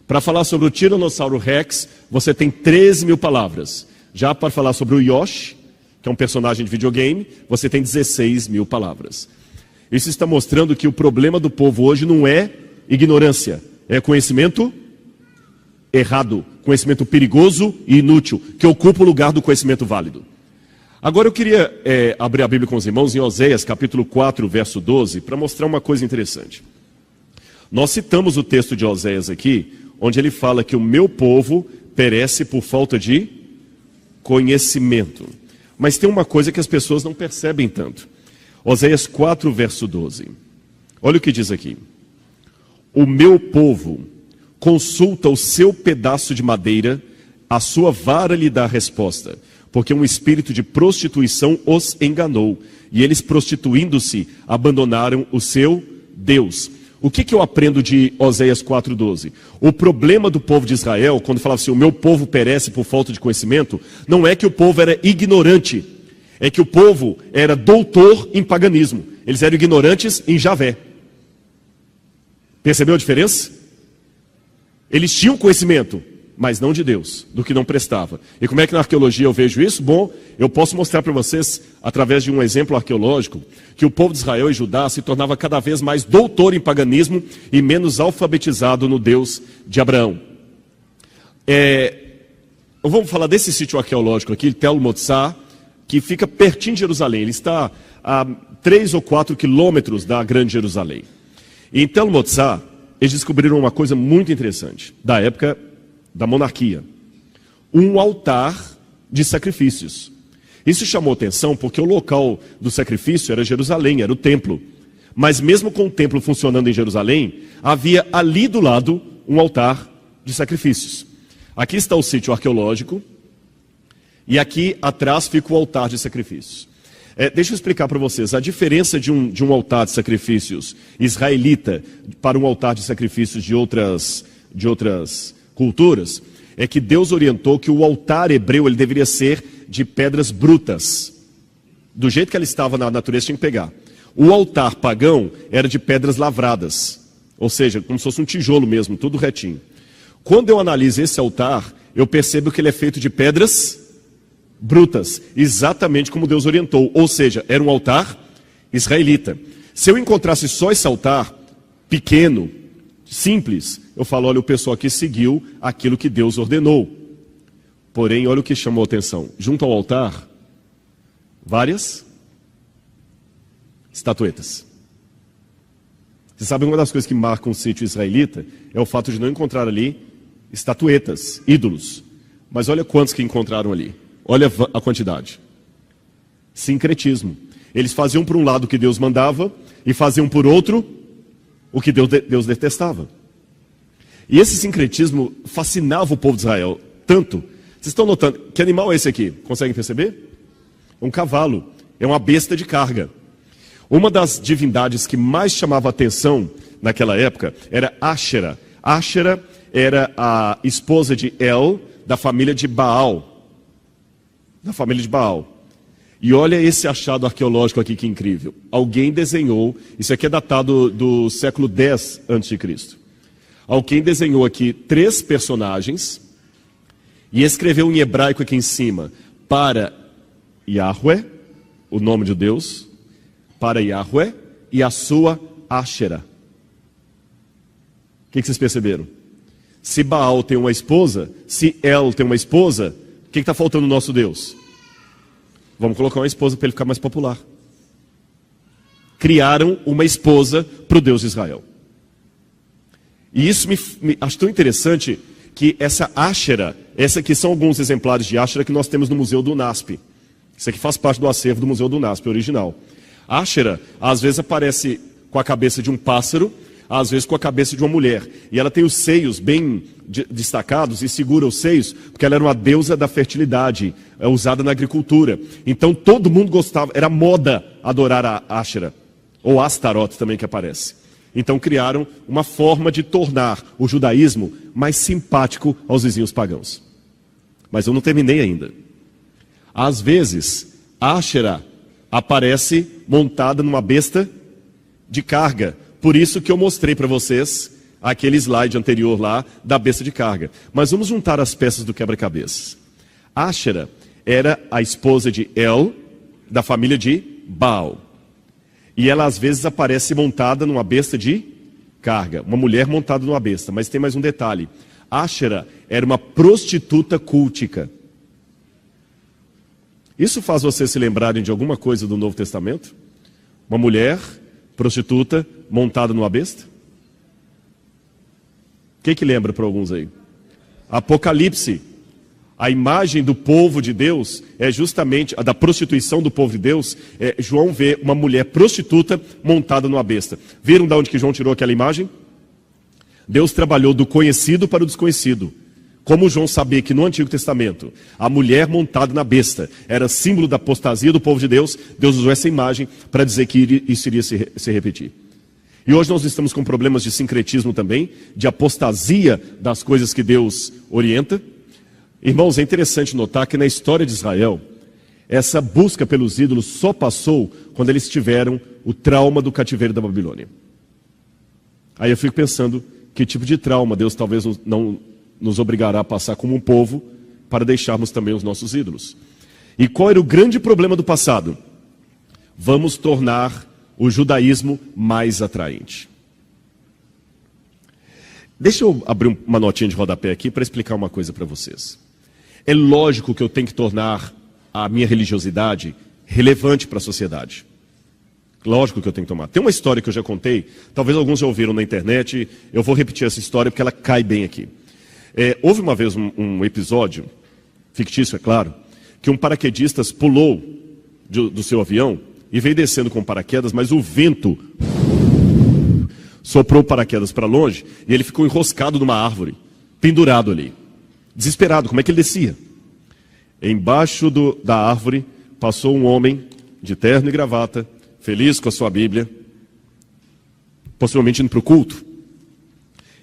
Para falar sobre o Tiranossauro Rex, você tem 13.000 palavras. Já para falar sobre o Yoshi, que é um personagem de videogame, você tem 16.000 palavras. Isso está mostrando que o problema do povo hoje não é ignorância, é conhecimento errado, conhecimento perigoso e inútil, que ocupa o lugar do conhecimento válido. Agora eu queria abrir a Bíblia com os irmãos em Oséias, capítulo 4, verso 12, para mostrar uma coisa interessante. Nós citamos o texto de Oséias aqui, onde ele fala que o meu povo perece por falta de conhecimento. Mas tem uma coisa que as pessoas não percebem tanto. Oséias 4, verso 12. Olha o que diz aqui. O meu povo consulta o seu pedaço de madeira, a sua vara lhe dá a resposta, porque um espírito de prostituição os enganou, e eles, prostituindo-se, abandonaram o seu Deus. O que eu aprendo de Oséias 4,12? O problema do povo de Israel, quando falava assim, o meu povo perece por falta de conhecimento, não é que o povo era ignorante, é que o povo era doutor em paganismo. Eles eram ignorantes em Javé. Percebeu a diferença? Eles tinham conhecimento, mas não de Deus, do que não prestava. E como é que na arqueologia eu vejo isso? Bom, eu posso mostrar para vocês, através de um exemplo arqueológico, que o povo de Israel e Judá se tornava cada vez mais doutor em paganismo e menos alfabetizado no Deus de Abraão. Vamos falar desse sítio arqueológico aqui, Tel Motzá, que fica pertinho de Jerusalém. Ele está a 3 ou 4 quilômetros da Grande Jerusalém. E em Tel Motzá, eles descobriram uma coisa muito interessante, da época da monarquia. Um altar de sacrifícios. Isso chamou atenção porque o local do sacrifício era Jerusalém, era o templo. Mas mesmo com o templo funcionando em Jerusalém, havia ali do lado um altar de sacrifícios. Aqui está o sítio arqueológico e aqui atrás fica o altar de sacrifícios. Deixa eu explicar para vocês, a diferença de um altar de sacrifícios israelita para um altar de sacrifícios de outras culturas, é que Deus orientou que o altar hebreu ele deveria ser de pedras brutas. Do jeito que ela estava na natureza, tinha que pegar. O altar pagão era de pedras lavradas, ou seja, como se fosse um tijolo mesmo, tudo retinho. Quando eu analiso esse altar, eu percebo que ele é feito de pedras brutas, exatamente como Deus orientou, ou seja, era um altar israelita. Se eu encontrasse só esse altar, pequeno, simples, eu falo, olha, o pessoal aqui seguiu aquilo que Deus ordenou. Porém, olha o que chamou a atenção. Junto ao altar, várias estatuetas. Você sabe, uma das coisas que marca um sítio israelita é o fato de não encontrar ali estatuetas, ídolos. Mas olha quantos que encontraram ali. Olha a quantidade. Sincretismo. Eles faziam por um lado o que Deus mandava e faziam por outro o que Deus detestava. E esse sincretismo fascinava o povo de Israel tanto. Vocês estão notando, que animal é esse aqui? Conseguem perceber? Um cavalo, é uma besta de carga. Uma das divindades que mais chamava atenção naquela época era Áshera. Áshera era a esposa de El, da família de Baal. Da família de Baal. E olha esse achado arqueológico aqui, que incrível. Alguém desenhou, isso aqui é datado do século X a.C. Alguém desenhou aqui 3 personagens e escreveu em hebraico aqui em cima, para Yahweh, o nome de Deus, para Yahweh e a sua Áshera. O que vocês perceberam? Se Baal tem uma esposa, se El tem uma esposa, o que está faltando no nosso Deus? Vamos colocar uma esposa para ele ficar mais popular. Criaram uma esposa para o Deus de Israel. E isso me acho tão interessante que essa Áshera, essa aqui são alguns exemplares de Áshera que nós temos no Museu do UNASP. Isso aqui faz parte do acervo do Museu do UNASP, original. Áshera, às vezes aparece com a cabeça de um pássaro, às vezes com a cabeça de uma mulher. E ela tem os seios bem destacados e segura os seios, porque ela era uma deusa da fertilidade, usada na agricultura. Então todo mundo gostava, era moda adorar a Áshera, ou Astaroth também que aparece. Então criaram uma forma de tornar o judaísmo mais simpático aos vizinhos pagãos. Mas eu não terminei ainda. Às vezes, Áshera aparece montada numa besta de carga. Por isso que eu mostrei para vocês aquele slide anterior lá da besta de carga. Mas vamos juntar as peças do quebra-cabeças. Áshera era a esposa de El, da família de Baal. E ela às vezes aparece montada numa besta de carga. Uma mulher montada numa besta. Mas tem mais um detalhe. Áshera era uma prostituta cultica. Isso faz vocês se lembrarem de alguma coisa do Novo Testamento? Uma mulher prostituta montada numa besta? O que lembra para alguns aí? Apocalipse. A imagem do povo de Deus é justamente a da prostituição do povo de Deus. João vê uma mulher prostituta montada numa besta. Viram de onde que João tirou aquela imagem? Deus trabalhou do conhecido para o desconhecido. Como João sabia que no Antigo Testamento a mulher montada na besta era símbolo da apostasia do povo de Deus, Deus usou essa imagem para dizer que isso iria se repetir. E hoje nós estamos com problemas de sincretismo também, de apostasia das coisas que Deus orienta. Irmãos, é interessante notar que na história de Israel, essa busca pelos ídolos só passou quando eles tiveram o trauma do cativeiro da Babilônia. Aí eu fico pensando, que tipo de trauma Deus talvez não nos obrigará a passar como um povo para deixarmos também os nossos ídolos. E qual era o grande problema do passado? Vamos tornar o judaísmo mais atraente. Deixa eu abrir uma notinha de rodapé aqui para explicar uma coisa para vocês. É lógico que eu tenho que tornar a minha religiosidade relevante para a sociedade. Lógico que eu tenho que tomar. Tem uma história que eu já contei, talvez alguns já ouviram na internet, eu vou repetir essa história porque ela cai bem aqui. Houve uma vez um episódio, fictício é claro, que um paraquedista pulou do seu avião e veio descendo com paraquedas, mas o vento soprou o paraquedas para longe e ele ficou enroscado numa árvore, pendurado ali, desesperado. Como é que ele descia? Embaixo da árvore passou um homem de terno e gravata, feliz com a sua Bíblia, possivelmente indo para o culto.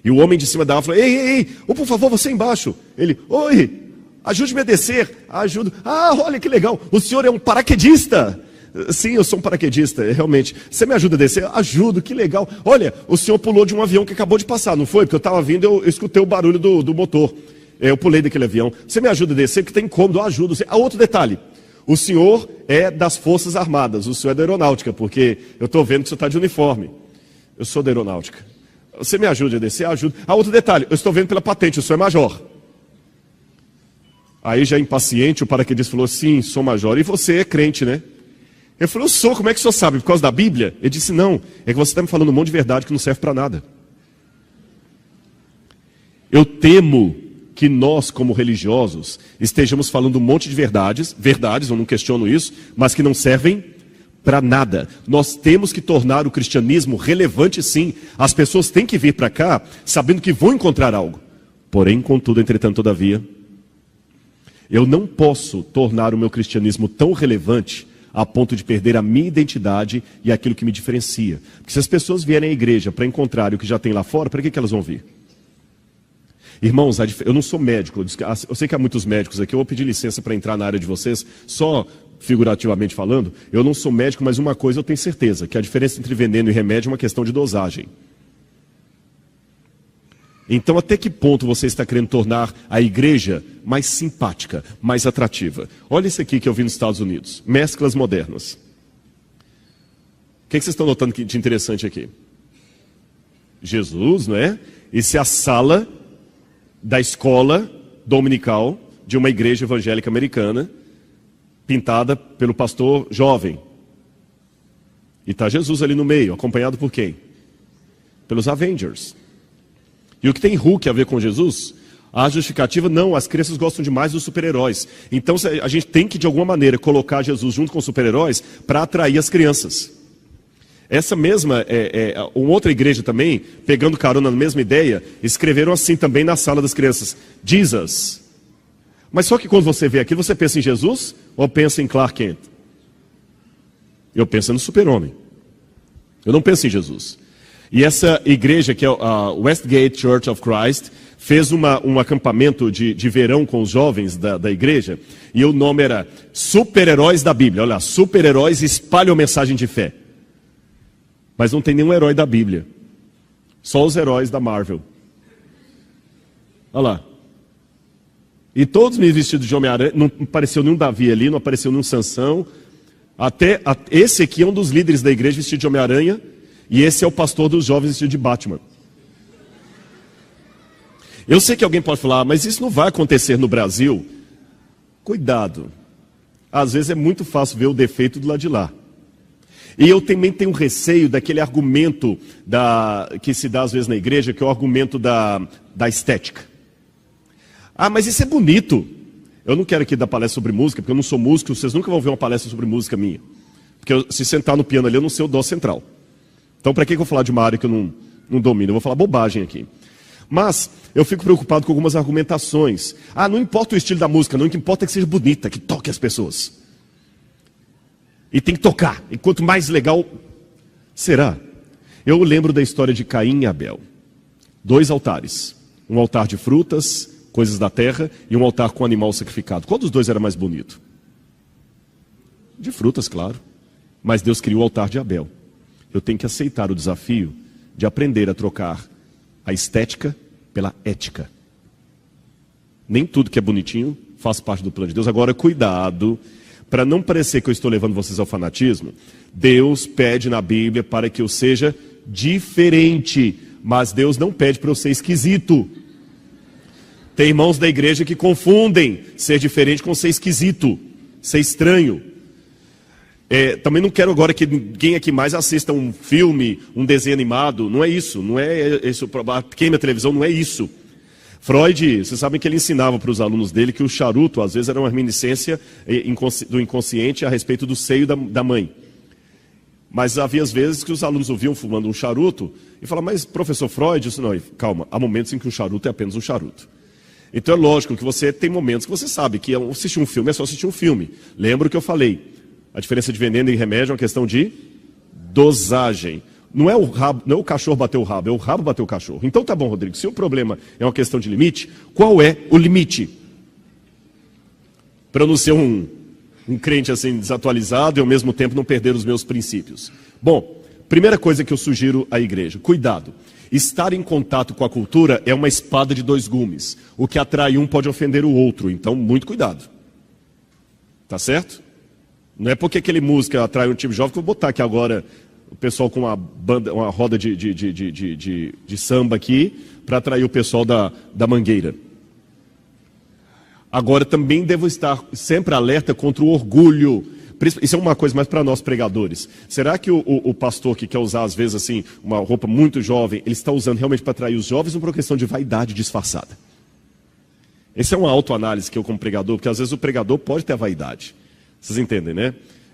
E o homem de cima da árvore falou: ei, por favor, você embaixo. Ele: oi, ajude-me a descer. Ajudo. Ah, olha que legal, o senhor é um paraquedista. Sim, eu sou um paraquedista, realmente. Você me ajuda a descer? Ajudo, que legal. Olha, o senhor pulou de um avião que acabou de passar, não foi? Porque eu estava vindo, eu escutei o barulho do motor. Eu pulei daquele avião. Você me ajuda a descer, porque tem incômodo, eu ajudo. Outro detalhe, O senhor é das Forças Armadas, o senhor é da Aeronáutica, porque eu estou vendo que o senhor está de uniforme. Eu sou da Aeronáutica. Você me ajuda a descer? Ajuda. Outro detalhe, eu estou vendo pela patente, o senhor é major. Aí já impaciente, o paraquedista falou, sim, sou major. E você é crente, né? Eu falei, eu sou, como é que o senhor sabe? Por causa da Bíblia? Ele disse, não, é que você está me falando um monte de verdade que não serve para nada. Eu temo que nós, como religiosos, estejamos falando um monte de verdades, eu não questiono isso, mas que não servem para nada. Nós temos que tornar o cristianismo relevante, sim. As pessoas têm que vir para cá sabendo que vão encontrar algo. Porém, contudo, entretanto, todavia, eu não posso tornar o meu cristianismo tão relevante a ponto de perder a minha identidade e aquilo que me diferencia. Porque se as pessoas vierem à igreja para encontrar o que já tem lá fora, para que elas vão vir? Irmãos, eu não sou médico, eu sei que há muitos médicos aqui, eu vou pedir licença para entrar na área de vocês, só figurativamente falando, eu não sou médico, mas uma coisa eu tenho certeza, que a diferença entre veneno e remédio é uma questão de dosagem. Então, até que ponto você está querendo tornar a igreja mais simpática, mais atrativa? Olha isso aqui que eu vi nos Estados Unidos, mesclas modernas. O que vocês estão notando de interessante aqui? Jesus, não é? Isso é a sala da escola dominical de uma igreja evangélica americana, pintada pelo pastor jovem. E está Jesus ali no meio, acompanhado por quem? Pelos Avengers. E o que tem Hulk a ver com Jesus? A justificativa, não, as crianças gostam demais dos super-heróis. Então a gente tem que, de alguma maneira, colocar Jesus junto com os super-heróis para atrair as crianças. Essa mesma, uma outra igreja também, pegando carona na mesma ideia, escreveram assim também na sala das crianças, Jesus. Mas só que quando você vê aquilo, você pensa em Jesus ou pensa em Clark Kent? Eu penso no super-homem. Eu não penso em Jesus. E essa igreja, que é a Westgate Church of Christ, fez um acampamento de verão com os jovens da igreja, e o nome era Super-Heróis da Bíblia. Olha lá, super-heróis espalham mensagem de fé. Mas não tem nenhum herói da Bíblia. Só os heróis da Marvel. Olha lá. E todos me vestidos de Homem-Aranha. Não apareceu nenhum Davi ali, não apareceu nenhum Sansão. Esse aqui é um dos líderes da igreja vestido de Homem-Aranha. E esse é o pastor dos jovens vestido de Batman. Eu sei que alguém pode falar, mas isso não vai acontecer no Brasil. Cuidado. Às vezes é muito fácil ver o defeito do lado de lá. E eu também tenho receio daquele argumento que se dá às vezes na igreja, que é o argumento da estética. Ah, mas isso é bonito. Eu não quero aqui dar palestra sobre música, porque eu não sou músico, vocês nunca vão ver uma palestra sobre música minha. Porque se sentar no piano ali, eu não sei o dó central. Então, para que eu vou falar de uma área que eu não domino? Eu vou falar bobagem aqui. Mas eu fico preocupado com algumas argumentações. Ah, não importa o estilo da música, não, o que importa é que seja bonita, que toque as pessoas. E tem que tocar. E quanto mais legal, será? Eu lembro da história de Caim e Abel. 2 altares. Um altar de frutas, coisas da terra, e um altar com animal sacrificado. Qual dos dois era mais bonito? De frutas, claro. Mas Deus criou o altar de Abel. Eu tenho que aceitar o desafio de aprender a trocar a estética pela ética. Nem tudo que é bonitinho faz parte do plano de Deus. Agora, cuidado, para não parecer que eu estou levando vocês ao fanatismo. Deus pede na Bíblia para que eu seja diferente, mas Deus não pede para eu ser esquisito. Tem irmãos da igreja que confundem ser diferente com ser esquisito, ser estranho. Também não quero agora que ninguém aqui mais assista um filme, um desenho animado. Não é isso, não é isso. Queima a televisão, não é isso. Freud, vocês sabem que ele ensinava para os alunos dele que o charuto, às vezes, era uma reminiscência do inconsciente a respeito do seio da mãe. Mas havia às vezes que os alunos ouviam fumando um charuto e falavam, mas professor Freud, isso não, calma, há momentos em que um charuto é apenas um charuto. Então é lógico que você tem momentos que você sabe que assistir um filme é só assistir um filme. Lembra o que eu falei? A diferença de veneno e remédio é uma questão de dosagem. Não é o cachorro bater o rabo, é o rabo bater o cachorro. Então tá bom, Rodrigo, se o problema é uma questão de limite, qual é o limite? Para eu não ser um crente assim desatualizado e ao mesmo tempo não perder os meus princípios. Bom, primeira coisa que eu sugiro à igreja, cuidado. Estar em contato com a cultura é uma espada de 2 gumes. O que atrai um pode ofender o outro, então muito cuidado. Tá certo? Não é porque aquele música atrai um tipo jovem que eu vou botar aqui agora o pessoal com uma banda, uma roda de samba aqui, para atrair o pessoal da Mangueira. Agora, também devo estar sempre alerta contra o orgulho. Isso é uma coisa mais para nós pregadores. Será que o pastor que quer usar, às vezes, assim, uma roupa muito jovem, ele está usando realmente para atrair os jovens ou por uma questão de vaidade disfarçada? Essa é uma autoanálise que eu, como pregador, porque às vezes o pregador pode ter a vaidade. Vocês entendem, né?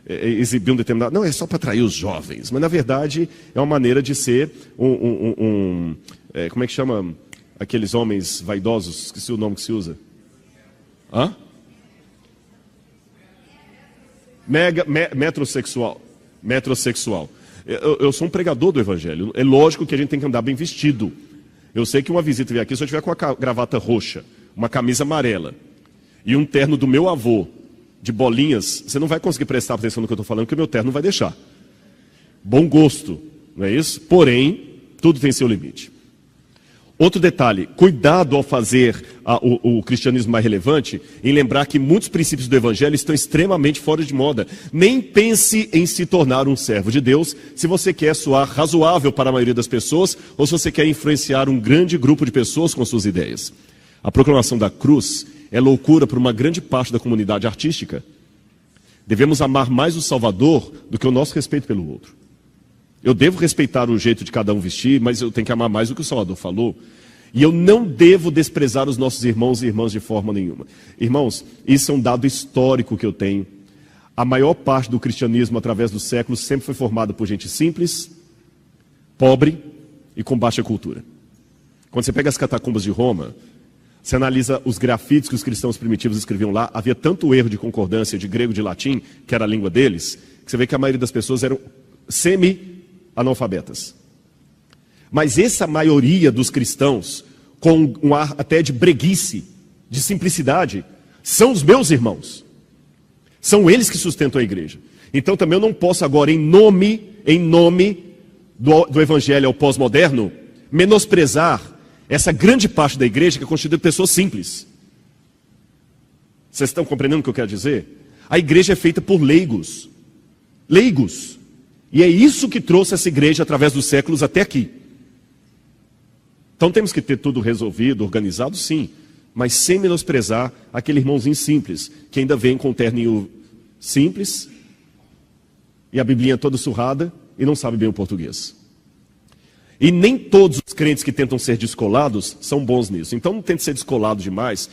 Exibir um determinado... Não, é só para atrair os jovens. Mas, na verdade, é uma maneira de ser como é que chama aqueles homens vaidosos? Esqueci o nome que se usa. Hã? Metrosexual. Metrosexual. Eu sou um pregador do evangelho. É lógico que a gente tem que andar bem vestido. Eu sei que uma visita vier aqui, se eu tiver com a gravata roxa, uma camisa amarela e um terno do meu avô, de bolinhas, você não vai conseguir prestar atenção no que eu estou falando, porque o meu terno não vai deixar. Bom gosto, não é isso? Porém, tudo tem seu limite. Outro detalhe, cuidado ao fazer o cristianismo mais relevante, em lembrar que muitos princípios do evangelho estão extremamente fora de moda. Nem pense em se tornar um servo de Deus, se você quer soar razoável para a maioria das pessoas, ou se você quer influenciar um grande grupo de pessoas com suas ideias. A proclamação da cruz é loucura para uma grande parte da comunidade artística. Devemos amar mais o Salvador do que o nosso respeito pelo outro. Eu devo respeitar o jeito de cada um vestir, mas eu tenho que amar mais o que o Salvador falou. E eu não devo desprezar os nossos irmãos e irmãs de forma nenhuma. Irmãos, isso é um dado histórico que eu tenho. A maior parte do cristianismo, através dos séculos, sempre foi formada por gente simples, pobre e com baixa cultura. Quando você pega as catacumbas de Roma, você analisa os grafites que os cristãos primitivos escreviam lá, havia tanto erro de concordância de grego e de latim, que era a língua deles, que você vê que a maioria das pessoas eram semi-analfabetas. Mas essa maioria dos cristãos, com um ar até de breguice, de simplicidade, são os meus irmãos. São eles que sustentam a igreja. Então também eu não posso agora, em nome do evangelho ao pós-moderno, menosprezar essa grande parte da igreja que é constituída de pessoas simples. Vocês estão compreendendo o que eu quero dizer? A igreja é feita por leigos. Leigos. E é isso que trouxe essa igreja através dos séculos até aqui. Então temos que ter tudo resolvido, organizado, sim. Mas sem menosprezar aquele irmãozinho simples, que ainda vem com um terninho simples, e a biblinha toda surrada, e não sabe bem o português. E nem todos os crentes que tentam ser descolados são bons nisso. Então não tente ser descolado demais.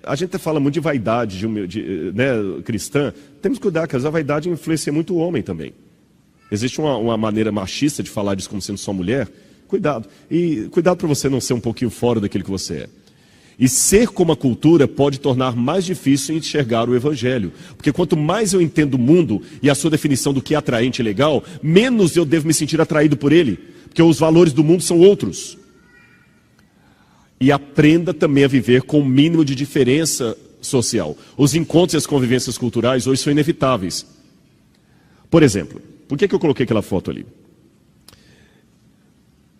A gente fala muito de vaidade cristã. Temos que cuidar, porque a vaidade influencia muito o homem também. Existe uma maneira machista de falar disso como sendo só mulher. Cuidado. E cuidado para você não ser um pouquinho fora daquilo que você é. E ser como a cultura pode tornar mais difícil enxergar o evangelho. Porque quanto mais eu entendo o mundo e a sua definição do que é atraente e legal, menos eu devo me sentir atraído por ele. Porque os valores do mundo são outros. E aprenda também a viver com o mínimo de diferença social. Os encontros e as convivências culturais hoje são inevitáveis. Por exemplo, por que eu coloquei aquela foto ali?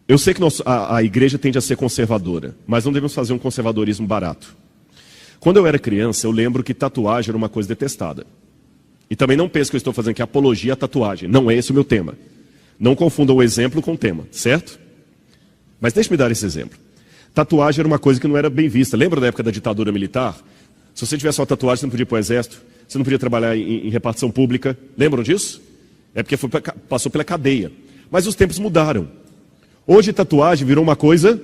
Eu sei que a igreja tende a ser conservadora, mas não devemos fazer um conservadorismo barato. Quando eu era criança, eu lembro que tatuagem era uma coisa detestada. E também não penso que eu estou fazendo aqui apologia à tatuagem. Não é esse o meu tema. Não confunda o exemplo com o tema, certo? Mas deixe-me dar esse exemplo. Tatuagem era uma coisa que não era bem vista. Lembra da época da ditadura militar? Se você tivesse uma tatuagem, você não podia ir para o exército, você não podia trabalhar em repartição pública. Lembram disso? É porque passou pela cadeia. Mas os tempos mudaram. Hoje tatuagem virou uma coisa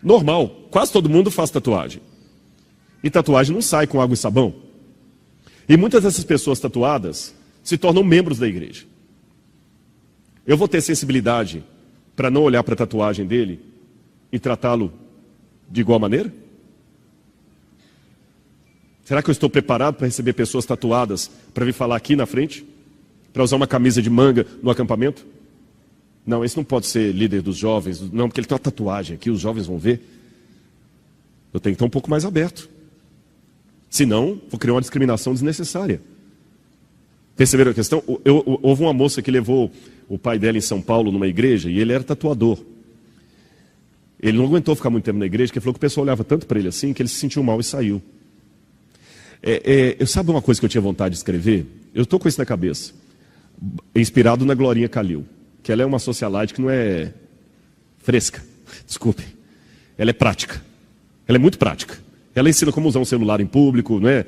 normal. Quase todo mundo faz tatuagem. E tatuagem não sai com água e sabão. E muitas dessas pessoas tatuadas se tornam membros da igreja. Eu vou ter sensibilidade para não olhar para a tatuagem dele e tratá-lo de igual maneira? Será que eu estou preparado para receber pessoas tatuadas para vir falar aqui na frente? Para usar uma camisa de manga no acampamento? Não, esse não pode ser líder dos jovens. Não, porque ele tem uma tatuagem aqui, os jovens vão ver. Eu tenho que estar um pouco mais aberto. Senão, vou criar uma discriminação desnecessária. Perceberam a questão? Houve uma moça que levou o pai dela em São Paulo numa igreja e ele era tatuador. Ele não aguentou ficar muito tempo na igreja, porque falou que o pessoal olhava tanto para ele assim que ele se sentiu mal e saiu. Sabe uma coisa que eu tinha vontade de escrever? Eu estou com isso na cabeça. Inspirado na Glorinha Calil, que ela é uma socialite que não é fresca, desculpe. Ela é prática. Ela é muito prática. Ela ensina como usar um celular em público, não é?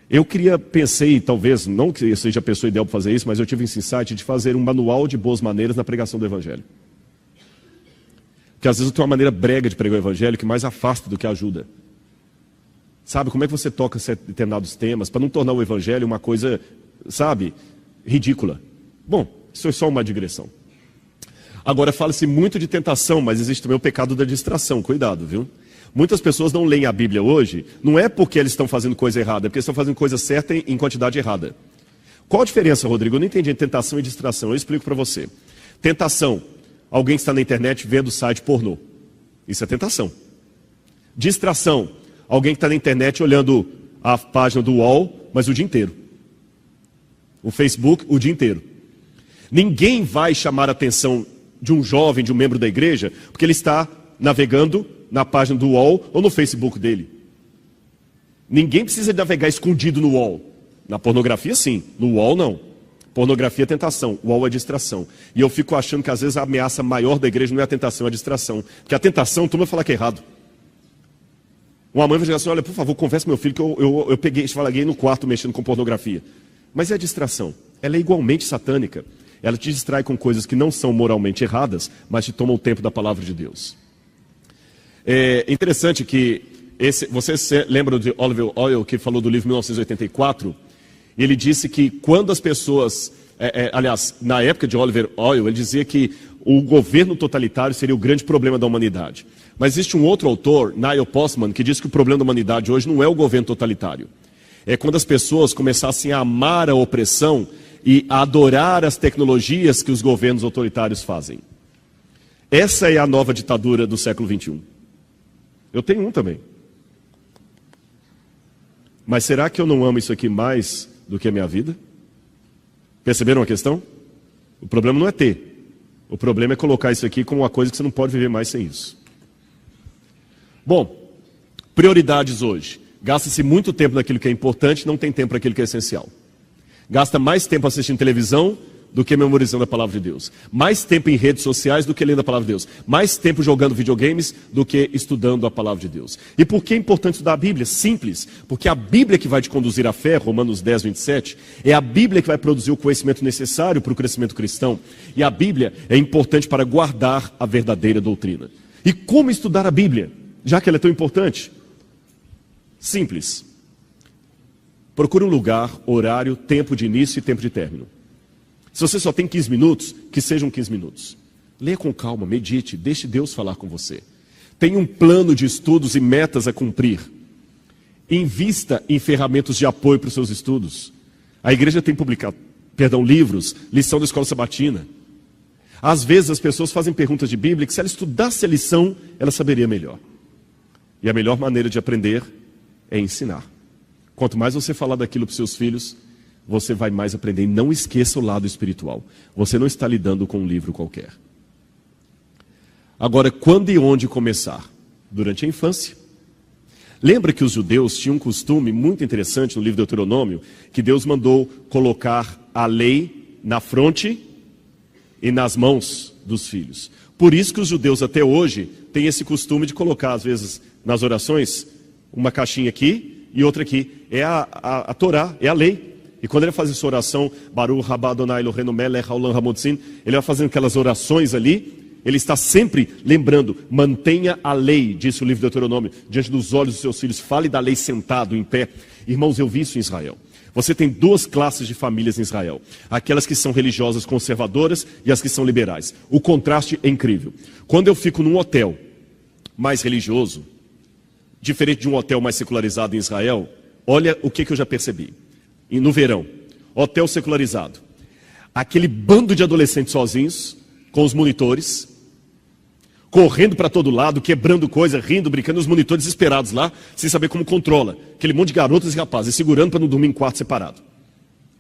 Eu pensei, talvez, não que eu seja a pessoa ideal para fazer isso, mas eu tive esse insight de fazer um manual de boas maneiras na pregação do Evangelho. Porque às vezes eu tenho uma maneira brega de pregar o Evangelho que mais afasta do que ajuda. Sabe, como é que você toca determinados temas para não tornar o Evangelho uma coisa, sabe, ridícula. Bom, isso é só uma digressão. Agora, fala-se muito de tentação, mas existe também o pecado da distração, cuidado, viu? Muitas pessoas não leem a Bíblia hoje, não é porque eles estão fazendo coisa errada, é porque eles estão fazendo coisa certa em quantidade errada. Qual a diferença, Rodrigo? Eu não entendi entre tentação e distração, eu explico para você. Tentação, alguém que está na internet vendo site pornô. Isso é tentação. Distração, alguém que está na internet olhando a página do UOL, mas o dia inteiro. O Facebook, o dia inteiro. Ninguém vai chamar a atenção de um jovem, de um membro da igreja, porque ele está navegando na página do UOL ou no Facebook dele. Ninguém precisa navegar escondido no UOL. Na pornografia, sim. No UOL, não. Pornografia é tentação, o UOL é distração. E eu fico achando que às vezes a ameaça maior da igreja não é a tentação, é a distração. Porque a tentação, tu vai falar que é errado. Uma mãe vai dizer assim, olha, por favor, converse com meu filho que eu peguei, esfalaguei no quarto mexendo com pornografia. Mas é a distração. Ela é igualmente satânica. Ela te distrai com coisas que não são moralmente erradas, mas te tomam o tempo da palavra de Deus. É interessante que, você lembra de Oliver Oil, que falou do livro 1984? Ele disse que quando as pessoas, aliás, na época de Oliver Oil, ele dizia que o governo totalitário seria o grande problema da humanidade. Mas existe um outro autor, Neil Postman, que diz que o problema da humanidade hoje não é o governo totalitário. É quando as pessoas começassem a amar a opressão e a adorar as tecnologias que os governos autoritários fazem. Essa é a nova ditadura do século XXI. Eu tenho um também. Mas será que eu não amo isso aqui mais do que a minha vida? Perceberam a questão? O problema não é ter. O problema é colocar isso aqui como uma coisa que você não pode viver mais sem isso. Bom, prioridades hoje. Gasta-se muito tempo naquilo que é importante, não tem tempo para aquilo que é essencial. Gasta mais tempo assistindo televisão do que memorizando a palavra de Deus. Mais tempo em redes sociais do que lendo a palavra de Deus. Mais tempo jogando videogames do que estudando a palavra de Deus. E por que é importante estudar a Bíblia? Simples. Porque a Bíblia que vai te conduzir à fé, Romanos 10, 27, é a Bíblia que vai produzir o conhecimento necessário para o crescimento cristão. E a Bíblia é importante para guardar a verdadeira doutrina. E como estudar a Bíblia? Já que ela é tão importante? Simples. Procure um lugar, horário, tempo de início e tempo de término. Se você só tem 15 minutos, que sejam 15 minutos. Leia com calma, medite, deixe Deus falar com você. Tenha um plano de estudos e metas a cumprir. Invista em ferramentas de apoio para os seus estudos. A igreja tem publicado, livros, lição da escola sabatina. Às vezes as pessoas fazem perguntas de Bíblia que se ela estudasse a lição, ela saberia melhor. E a melhor maneira de aprender é ensinar. Quanto mais você falar daquilo para os seus filhos, você vai mais aprender. E não esqueça o lado espiritual. Você não está lidando com um livro qualquer. Agora, quando e onde começar? Durante a infância. Lembra que os judeus tinham um costume muito interessante no livro do Deuteronômio, que Deus mandou colocar a lei na fronte e nas mãos dos filhos. Por isso que os judeus até hoje têm esse costume de colocar, às vezes, nas orações, uma caixinha aqui e outra aqui. É a Torá, é a lei. E quando ele faz essa oração, Baruch Rabá Adonai Eloheinu Melech Haolam Hamotzin, ele vai fazendo aquelas orações ali, ele está sempre lembrando, mantenha a lei, disse o livro do Deuteronômio, diante dos olhos dos seus filhos, fale da lei sentado, em pé. Irmãos, eu vi isso em Israel. Você tem duas classes de famílias em Israel. Aquelas que são religiosas conservadoras e as que são liberais. O contraste é incrível. Quando eu fico num hotel mais religioso, diferente de um hotel mais secularizado em Israel, olha o que eu já percebi. E no verão, hotel secularizado. Aquele bando de adolescentes sozinhos, com os monitores, correndo para todo lado, quebrando coisa, rindo, brincando, os monitores desesperados lá, sem saber como controla. Aquele monte de garotas e rapazes, segurando para não dormir em quarto separado.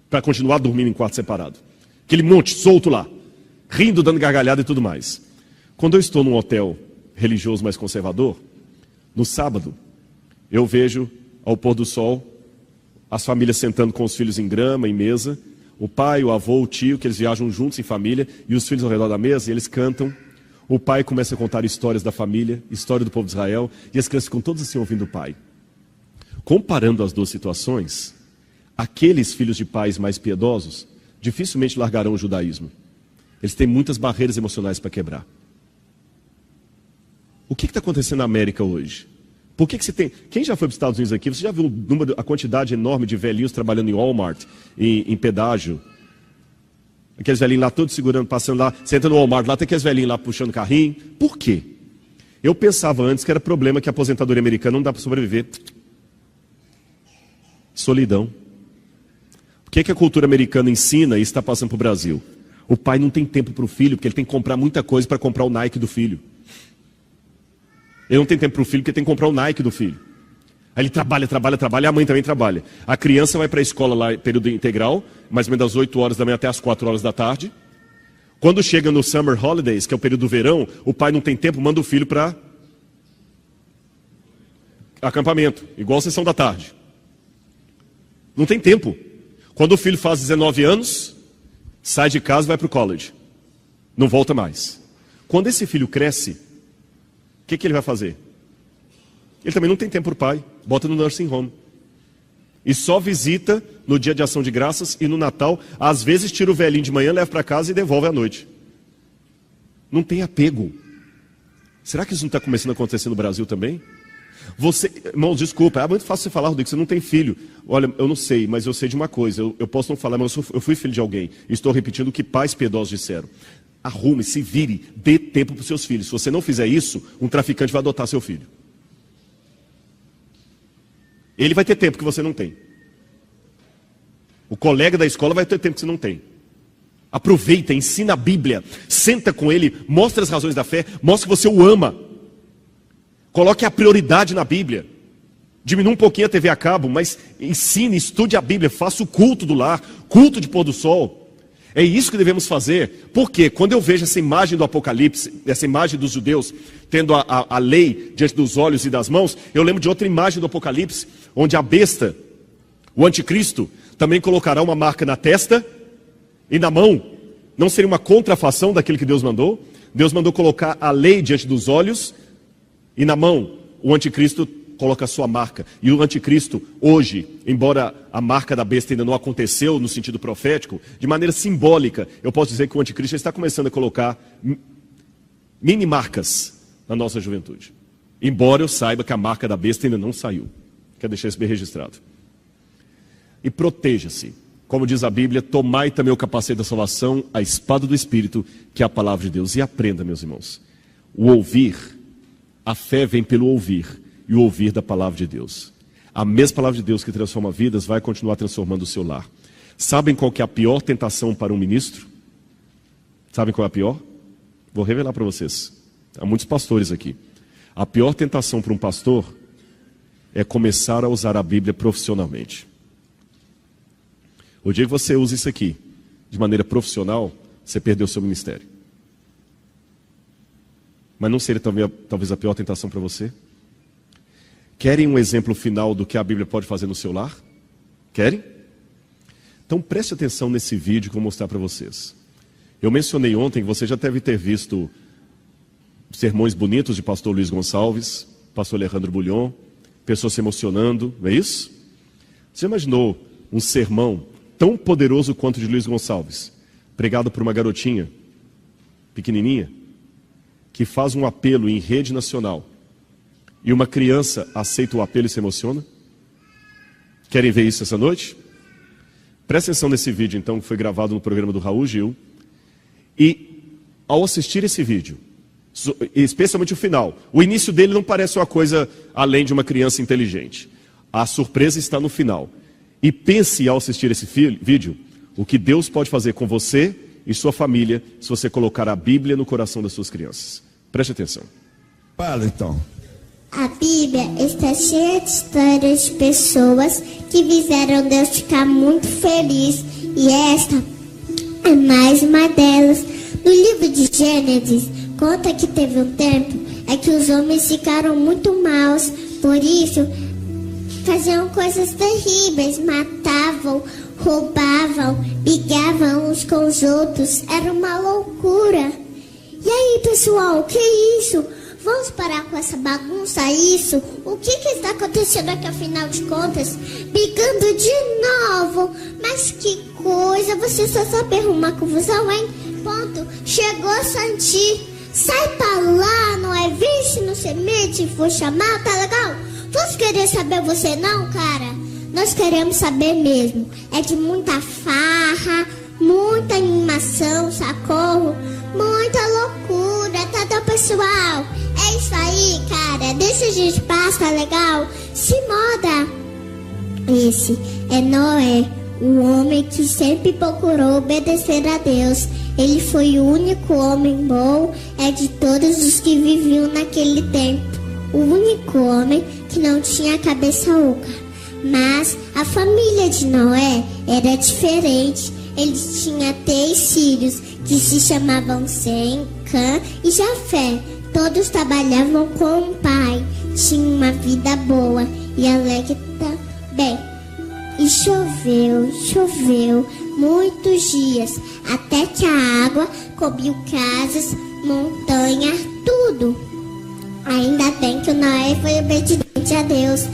Para continuar dormindo em quarto separado. Aquele monte solto lá, rindo, dando gargalhada e tudo mais. Quando eu estou num hotel religioso mais conservador, no sábado, eu vejo ao pôr do sol as famílias sentando com os filhos em grama, em mesa, o pai, o avô, o tio, que eles viajam juntos em família, e os filhos ao redor da mesa, e eles cantam. O pai começa a contar histórias da família, história do povo de Israel, e as crianças ficam todas assim ouvindo o pai. Comparando as duas situações, aqueles filhos de pais mais piedosos dificilmente largarão o judaísmo. Eles têm muitas barreiras emocionais para quebrar. O que está acontecendo na América hoje? Por que você tem... Quem já foi para os Estados Unidos aqui, você já viu a quantidade enorme de velhinhos trabalhando em Walmart, em pedágio? Aqueles velhinhos lá todos segurando, passando lá, você entra no Walmart, lá tem aqueles velhinhos lá puxando carrinho. Por quê? Eu pensava antes que era problema que a aposentadoria americana não dá para sobreviver. Solidão. O que a cultura americana ensina e está passando para o Brasil? O pai não tem tempo para o filho, porque ele tem que comprar muita coisa para comprar o Nike do filho. Ele não tem tempo para o filho, porque tem que comprar o Nike do filho. Aí ele trabalha, a mãe também trabalha. A criança vai para a escola lá, período integral, mais ou menos das 8 horas da manhã até as 4 horas da tarde. Quando chega no Summer Holidays, que é o período do verão, o pai não tem tempo, manda o filho para acampamento, igual a sessão da tarde. Não tem tempo. Quando o filho faz 19 anos, sai de casa e vai para o college. Não volta mais. Quando esse filho cresce, o que ele vai fazer? Ele também não tem tempo para o pai. Bota no nursing home. E só visita no dia de ação de graças e no Natal. Às vezes tira o velhinho de manhã, leva para casa e devolve à noite. Não tem apego. Será que isso não está começando a acontecer no Brasil também? Você, irmãos, desculpa, é muito fácil você falar, Rodrigo, você não tem filho. Olha, eu não sei, mas eu sei de uma coisa, eu posso não falar, mas eu fui filho de alguém. Estou repetindo o que pais piedosos disseram. Arrume, se vire, dê tempo para os seus filhos. Se você não fizer isso, um traficante vai adotar seu filho. Ele vai ter tempo que você não tem. O colega da escola vai ter tempo que você não tem. Aproveita, ensina a Bíblia, senta com ele, mostra as razões da fé, mostra que você o ama. Coloque a prioridade na Bíblia. Diminua um pouquinho a TV a cabo, mas ensine, estude a Bíblia, faça o culto do lar, culto de pôr do sol. É isso que devemos fazer. Porque quando eu vejo essa imagem do Apocalipse, essa imagem dos judeus tendo a lei diante dos olhos e das mãos, eu lembro de outra imagem do Apocalipse, onde a besta, o anticristo, também colocará uma marca na testa e na mão. Não seria uma contrafação daquilo que Deus mandou? Deus mandou colocar a lei diante dos olhos e na mão. O anticristo coloca a sua marca. E o anticristo, hoje, embora a marca da besta ainda não aconteceu no sentido profético, de maneira simbólica, eu posso dizer que o anticristo está começando a colocar mini marcas na nossa juventude. Embora eu saiba que a marca da besta ainda não saiu. Quero deixar isso bem registrado. E proteja-se. Como diz a Bíblia, tomai também o capacete da salvação, a espada do Espírito, que é a palavra de Deus. E aprenda, meus irmãos, o ouvir, a fé vem pelo ouvir, e o ouvir da palavra de Deus. A mesma palavra de Deus que transforma vidas vai continuar transformando o seu lar. Sabem qual que é a pior tentação para um ministro? Sabem qual é a pior? Vou revelar para vocês. Há muitos pastores aqui. A pior tentação para um pastor é começar a usar a Bíblia profissionalmente. O dia que você usa isso aqui de maneira profissional, você perdeu o seu ministério. Mas não seria talvez a pior tentação para você? Querem um exemplo final do que a Bíblia pode fazer no seu lar? Querem? Então preste atenção nesse vídeo que eu vou mostrar para vocês. Eu mencionei ontem que você já deve ter visto sermões bonitos de pastor Luiz Gonçalves, pastor Alejandro Bulhon, pessoas se emocionando, não é isso? Você imaginou um sermão tão poderoso quanto o de Luiz Gonçalves, pregado por uma garotinha pequenininha, que faz um apelo em rede nacional, e uma criança aceita o apelo e se emociona? Querem ver isso essa noite? Presta atenção nesse vídeo, então, que foi gravado no programa do Raul Gil. E, ao assistir esse vídeo, especialmente o final, o início dele não parece uma coisa além de uma criança inteligente. A surpresa está no final. E pense, ao assistir esse vídeo, o que Deus pode fazer com você e sua família se você colocar a Bíblia no coração das suas crianças. Preste atenção. Fala então. A Bíblia está cheia de histórias de pessoas que fizeram Deus ficar muito feliz. E esta é mais uma delas. No livro de Gênesis, conta que teve um tempo em que os homens ficaram muito maus. Por isso, faziam coisas terríveis, matavam, roubavam, brigavam uns com os outros. Era uma loucura. E aí, pessoal, o que é isso? Vamos parar com essa bagunça, isso? O que está acontecendo aqui, afinal de contas? Brigando de novo. Mas que coisa, você só sabe arrumar confusão, hein? Ponto. Chegou, Santi. Sai pra lá, não é? Vem se não se mete, for chamar, tá legal? Vamos querer saber você não, cara? Nós queremos saber mesmo. É de muita farra, muita animação, socorro, muita loucura, tá, pessoal? É isso aí, cara. Deixa a gente passar, legal? Se moda. Esse é Noé, o homem que sempre procurou obedecer a Deus. Ele foi o único homem bom de todos os que viviam naquele tempo. O único homem que não tinha cabeça oca. Mas a família de Noé era diferente. Ele tinha 3 filhos que se chamavam Sem, Cã e Jafé. Todos trabalhavam com o pai. Tinham uma vida boa e alegre também. E choveu muitos dias, até que a água cobriu casas, montanhas, tudo. Ainda bem que o Noé foi obediente a Deus.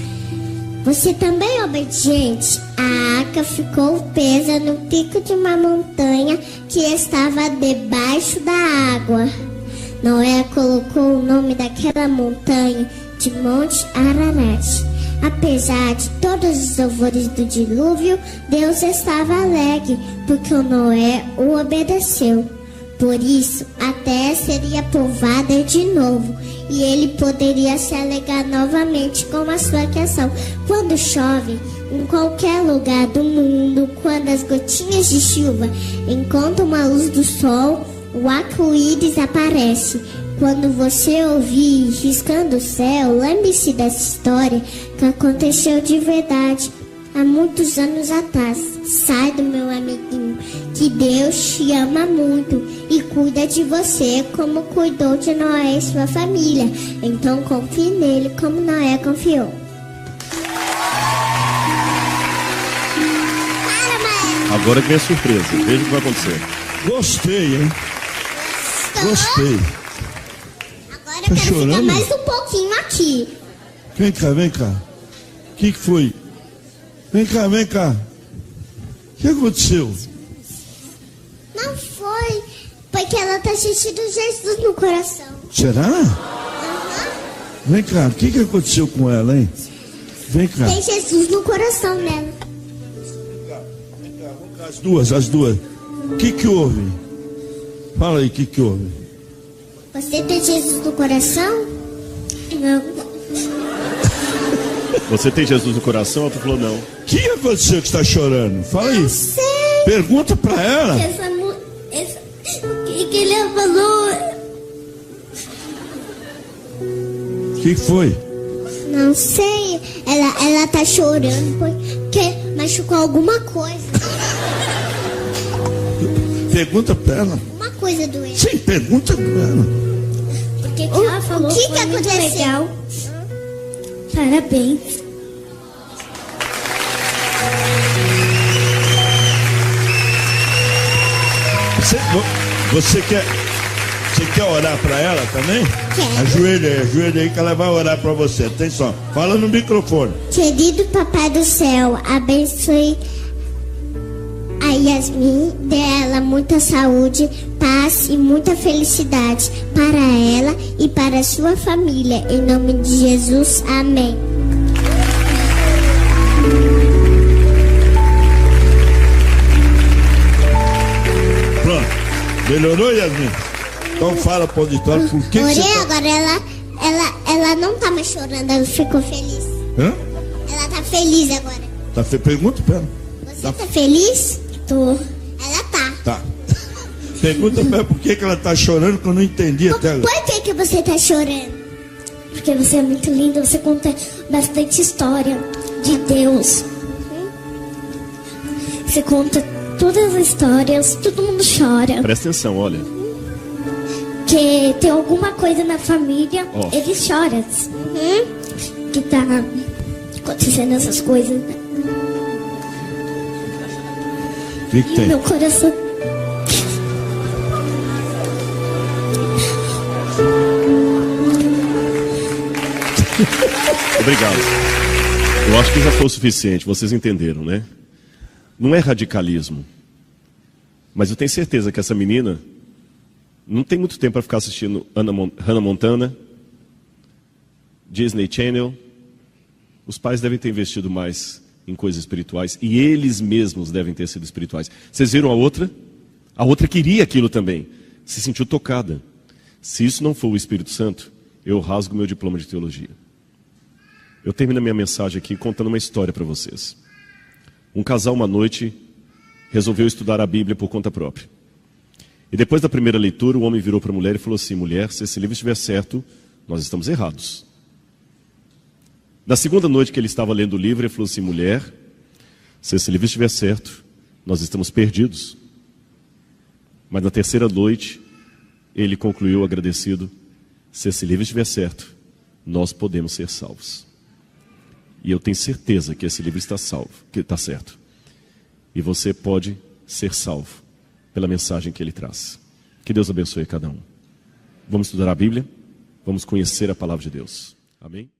Você também é obediente? A arca ficou presa no pico de uma montanha que estava debaixo da água. Noé colocou o nome daquela montanha de Monte Ararat. Apesar de todos os louvores do dilúvio, Deus estava alegre, porque o Noé o obedeceu. Por isso, a terra seria povoada de novo, e ele poderia se alegrar novamente com a sua criação. Quando chove, em qualquer lugar do mundo, quando as gotinhas de chuva encontram a luz do sol, o arco-íris aparece. Quando você ouvir riscando o céu, lembre-se dessa história que aconteceu de verdade há muitos anos atrás. Sai do meu amiguinho, que Deus te ama muito e cuida de você como cuidou de Noé e sua família. Então confie nele como Noé confiou. Agora que vem a surpresa. Veja o que vai acontecer. Gostei, hein? Gostei. Agora eu quero ficar mais um pouquinho aqui. Vem cá. O que foi? Vem cá. O que aconteceu? Não foi, porque ela tá sentindo Jesus no coração. Será? Vem cá, o que aconteceu com ela, hein? Vem cá. Tem Jesus no coração dela. Vem cá, vamos cá, as duas. O que houve? Fala aí, o que houve? Você tem Jesus no coração? Não. Você tem Jesus no coração? Ela falou não. O que aconteceu que está chorando? Fala aí. Não sei. Pergunta pra ela. O que ele falou? O que foi? Não sei. Ela tá chorando porque machucou alguma coisa. Pergunta pra ela. Uma coisa doente. Sim, pergunta pra ela. Que ela falou, o que aconteceu? Legal. Parabéns. Você quer orar para ela também? Quero. Ajoelha aí que ela vai orar para você. Atenção, fala no microfone. Querido Papai do Céu, abençoe a Yasmin, dê a ela muita saúde, paz e muita felicidade para ela e para a sua família. Em nome de Jesus, amém. Pronto. Melhorou, Yasmin? Então fala pro auditório por que Orei, você tá... agora ela não tá mais chorando, ela ficou feliz. Hã? Ela tá feliz agora. Pergunta pra ela. Você tá feliz? Tô. Ela tá. Tá. Pergunta pra ela por que ela tá chorando, que eu não entendi até agora. Por que você tá chorando? Porque você é muito linda, você conta bastante história de Deus. Você conta todas as histórias, todo mundo chora. Presta atenção, olha. Que tem alguma coisa na família, eles choram. Que tá acontecendo essas coisas, né? O que tem? Meu coração. Obrigado. Eu acho que já foi o suficiente, vocês entenderam, né? Não é radicalismo. Mas eu tenho certeza que essa menina não tem muito tempo para ficar assistindo Hannah Montana, Disney Channel. Os pais devem ter investido mais em coisas espirituais e eles mesmos devem ter sido espirituais. Vocês viram a outra? A outra queria aquilo também, se sentiu tocada. Se isso não for o Espírito Santo, eu rasgo meu diploma de teologia. Eu termino a minha mensagem aqui contando uma história para vocês. Um casal, uma noite, resolveu estudar a Bíblia por conta própria. E depois da primeira leitura, o homem virou para a mulher e falou assim: mulher, se esse livro estiver certo, nós estamos errados. Na segunda noite que ele estava lendo o livro, ele falou assim: mulher, se esse livro estiver certo, nós estamos perdidos. Mas na terceira noite, ele concluiu agradecido: se esse livro estiver certo, nós podemos ser salvos. E eu tenho certeza que esse livro está salvo, que está certo. E você pode ser salvo pela mensagem que ele traz. Que Deus abençoe cada um. Vamos estudar a Bíblia, vamos conhecer a palavra de Deus. Amém?